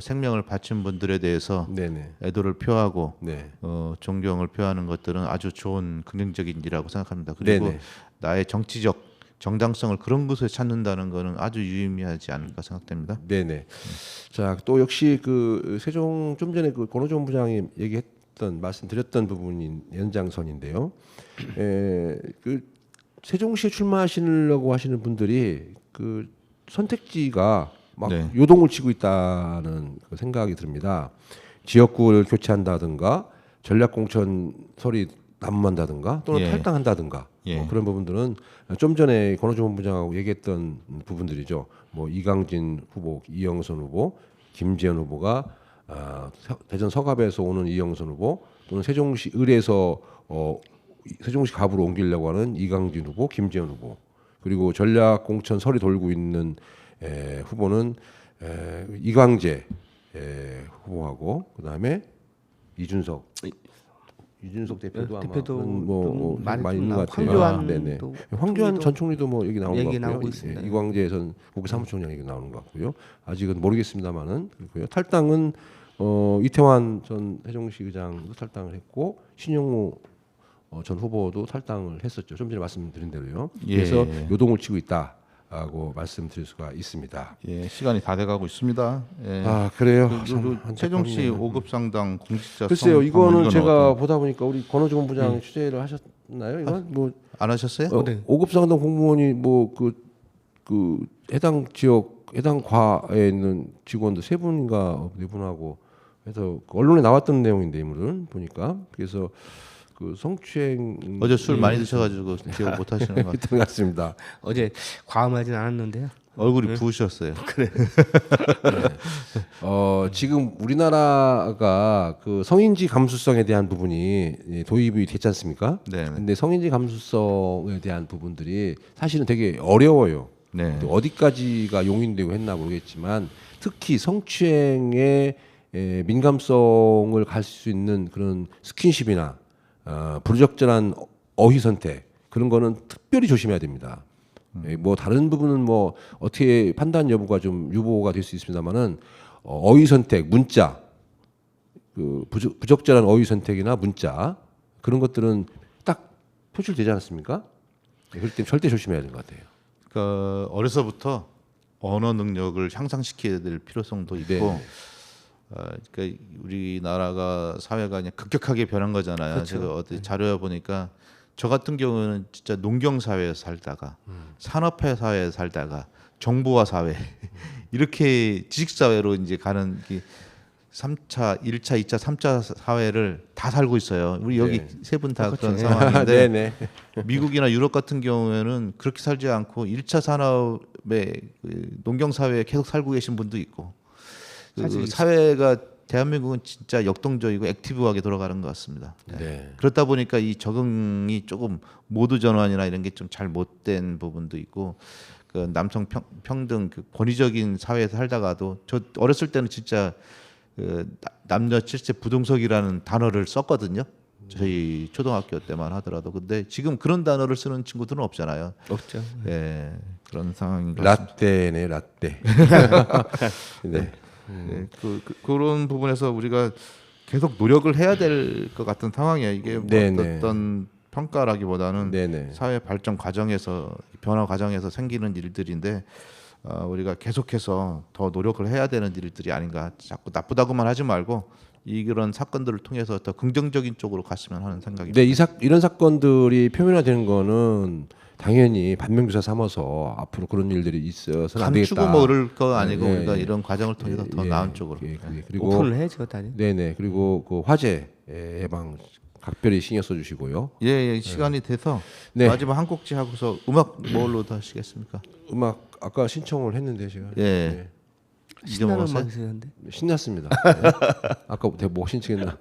생명을 바친 분들에 대해서 네네. 애도를 표하고 네. 존경을 표하는 것들은 아주 좋은 긍정적인 일이라고 생각합니다. 그리고 네네. 나의 정치적 정당성을 그런 곳에 찾는다는 것은 아주 유의미하지 않을까 생각됩니다. 네네. 자, 또 역시 그 세종 좀 전에 그 권오종 부장이 말씀드렸던 부분인 연장선인데요. 그 세종시에 출마하시려고 하시는 분들이 그 선택지가 막 네. 요동을 치고 있다는 그 생각이 듭니다. 지역구를 교체한다든가 전략공천 설이 난무한다든가 또는 예. 탈당한다든가 예. 그런 부분들은 좀 전에 권오종 부장하고 얘기했던 부분들이죠. 뭐 이강진 후보, 이영선 후보, 김재현 후보가 대전 서갑에서 오는 이영선 후보 또는 세종시 을에서 세종시 갑으로 옮기려고 하는 이강진 후보, 김재현 후보 그리고 전략공천 설이 돌고 있는 후보는 이광재 후보하고 그다음에 이준석 대표도 아마 대표도 뭐 좀 많이 있는 것 같아요. 황교안 네네. 도 황교안 전 총리도 뭐 얘기 나오는 것 얘기 같고요. 나오고 있습니다. 이광재 전 국회 사무총장 얘기 나오는 것 같고요. 아직은 모르겠습니다만은 그리고요. 탈당은 이태환 전 세종시 의장도 탈당을 했고 신영무 전 후보도 탈당을 했었죠. 좀 전에 말씀드린 대로요. 예. 그래서 요동을 치고 있다라고 말씀드릴 수가 있습니다. 예, 시간이 다 돼가고 있습니다. 예. 아 그래요. 참 세종시 안타깝네요. 5급 상당 공직자 글쎄요, 성 이거는 방문, 제가 보다 보니까 우리 권오종 부장 취재를 하셨나요? 이건 뭐 안 하셨어요? 5급 상당 공무원이 뭐 그 해당 지역 해당 과에 있는 직원들 3분인가 4분하고 그래서 그 언론에 나왔던 내용인데 인물은 보니까 그래서 그 성추행 어제 술 많이 드셔가지고 기억 못 하시는 것 같아요. 있던 것 같습니다. 어제 과음하진 않았는데요. 얼굴이 부으셨어요. 지금 우리나라가 그 성인지 감수성에 대한 부분이 도입이 됐지 않습니까? 네. 근데 성인지 감수성에 대한 부분들이 사실은 되게 어려워요. 네. 또 어디까지가 용인되고 했나 모르겠지만 특히 성추행의 민감성을 갈 수 있는 그런 스킨십이나 부적절한 어휘 선택 그런 거는 특별히 조심해야 됩니다. 뭐 다른 부분은 뭐 어떻게 판단 여부가 좀 유보가 될 수 있습니다만은 어휘 선택, 문자, 그 부적절한 어휘 선택이나 문자 그런 것들은 딱 표출되지 않습니까? 그럴 때 절대 조심해야 되는 것 같아요. 그러니까 어려서부터 언어 능력을 향상시켜야 될 필요성도 있고, 네. 그러니까 우리나라가 사회가 그냥 급격하게 변한 거잖아요. 그렇죠. 제가 어디 자료에 보니까 저 같은 경우는 진짜 농경 사회에 살다가 산업화 사회에 살다가 정보화 사회 이렇게 지식 사회로 이제 가는 3차, 1차, 2차, 3차 사회를 다 살고 있어요. 우리 여기 네. 세 분 다 그렇죠. 그런 상황인데 네네. 미국이나 유럽 같은 경우에는 그렇게 살지 않고 1차 산업의 그 농경 사회에 계속 살고 계신 분도 있고 그 사실 사회가 대한민국은 진짜 역동적이고 액티브하게 돌아가는 것 같습니다. 네. 그렇다 보니까 이 적응이 조금 모두 전환이나 이런 게 좀 잘 못된 부분도 있고 그 남성 평등 그 권위적인 사회에서 살다가도 저 어렸을 때는 진짜 그 남녀 칠세 부동석이라는 단어를 썼거든요. 저희 초등학교 때만 하더라도 근데 지금 그런 단어를 쓰는 친구들은 없잖아요. 없죠. 예, 그런 상황인 것 같습니다. 라떼네 라떼. 네. 네, 그런 부분에서 우리가 계속 노력을 해야 될 것 같은 상황이에요. 이게 뭐 네네. 어떤 평가라기보다는 네네. 사회 발전 과정에서 변화 과정에서 생기는 일들인데 우리가 계속해서 더 노력을 해야 되는 일들이 아닌가. 자꾸 나쁘다고만 하지 말고 이런 사건들을 통해서 더 긍정적인 쪽으로 갔으면 하는 생각입니다. 네, 이런 사건들이 표면화되는 거는 당연히 반면교사 삼아서 앞으로 그런 일들이 있어서는 안 되겠다. 감추고 모를 거 아니고 네, 우리가 네. 이런 과정을 통해서 더 예, 나은 쪽으로. 그리고 오픈을 해야죠, 다니. 네네 그리고 그 화재 예방 각별히 신경 써주시고요. 예, 시간이 돼서 네. 마지막 한 곡지 하고서 음악 뭘로 더 하시겠습니까? 음악 아까 신청을 했는데 제가 예. 신나는 잊어먹었어요? 음악이 있었는데. 신났습니다. 네. 아까 뭐 신청했나?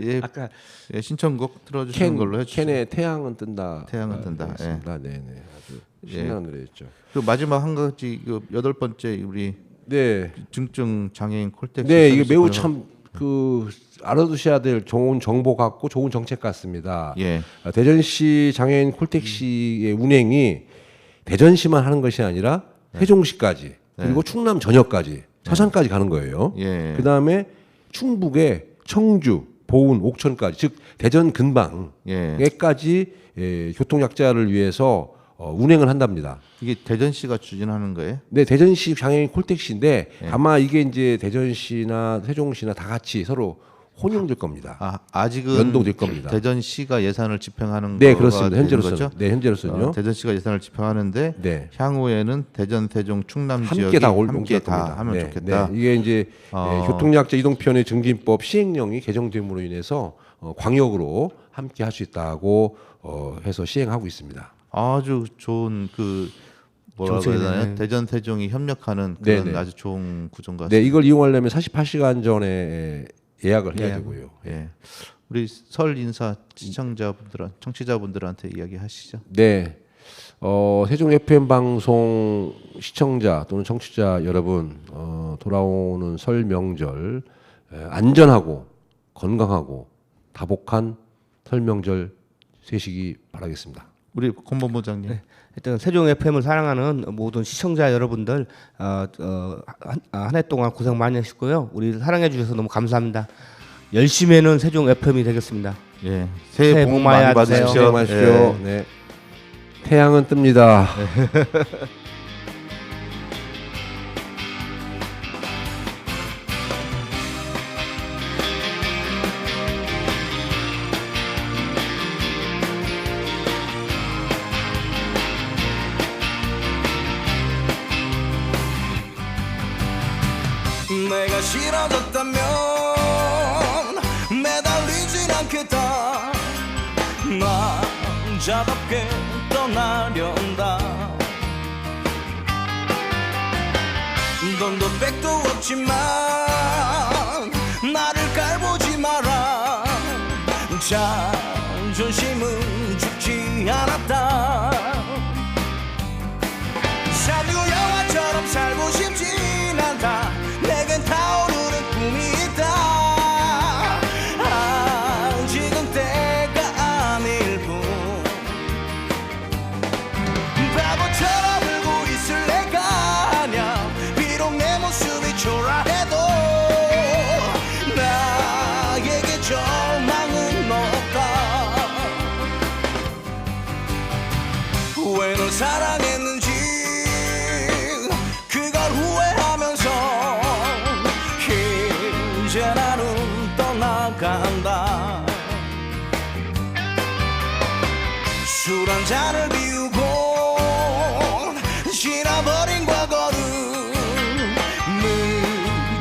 예, 아까 예, 신청곡 틀어주시는 걸로 해주세요. 캔의 태양은 뜬다. 태양은 뜬다. 습니다 네네 아주 신나는 노래였죠. 그리고 마지막 한 가지 그 8번째 우리 네. 중증 장애인 콜텍스. 네, 이게 서비스 매우 번역- 참 그 알아두셔야 될 좋은 정보 같고 좋은 정책 같습니다. 예, 대전시 장애인 콜택시의 운행이 대전시만 하는 것이 아니라 세종시까지 그리고 충남 전역까지 서산까지 가는 거예요. 예. 그 다음에 충북의 청주, 보은, 옥천까지 즉 대전 근방에까지 교통 약자를 위해서 운행을 한답니다. 이게 대전시가 추진하는 거예요? 네, 대전시 장애인 콜택시인데 아마 이게 이제 대전시나 세종시나 다 같이 서로 혼용될 겁니다. 아직은 연동될 겁니다. 대전시가 예산을 집행하는 네, 거가 그렇습니다. 되는 현재로서는. 거죠? 네, 현재로서는요. 대전시가 예산을 집행하는데 네. 향후에는 대전, 세종, 충남 함께 지역이 다 함께 옮길 다 겁니다. 하면 네, 좋겠다. 네. 이게 이제 교통약자 이동편의 증진법 시행령이 개정됨으로 인해서 광역으로 함께 할 수 있다고 해서 시행하고 있습니다. 아주 좋은 그 뭐라고 해야 되나요? 정책이네. 대전, 세종이 협력하는 그런 네네. 아주 좋은 구조인 것 네, 같습니다. 이걸 이용하려면 48시간 전에 예약을 해야 되고요. 예. 우리 설 인사 청취자분들한테 이야기하시죠. 네. 세종 FM 방송 시청자 또는 청취자 여러분, 돌아오는 설 명절 안전하고 건강하고 다복한 설 명절 되시기 바라겠습니다. 우리 권본부장님. 네. 하여튼 세종 FM을 사랑하는 모든 시청자 여러분들 한 해 동안 고생 많이 하셨고요. 우리 사랑해 주셔서 너무 감사합니다. 열심히 하는 세종 FM이 되겠습니다. 예. 새해 복 많이 많이 받으세요. 받으십시오. 고생하십시오. 예. 네. 태양은 뜹니다. 내가 싫어졌다면 매달리진 않겠다. 남자답게 떠나련다. 돈도 백도 없지만 나를 깔보지 마라. 자존심은 죽지 않았다. 사도 영화처럼 살고 싶진 않다. 내겐 타오르는 꿈이 있다. 아직은 때가 아닐 뿐. 바보처럼 울고 있을 내가 아냐. 비록 내 모습이 초라해도 나에게 절망은 없다. 왜 널 사랑했는지 그걸 후회하면서 이제 나는 떠나간다. 술 한 잔을 비우고 지나버린 과거를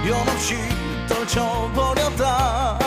미련 없이 떨쳐버렸다.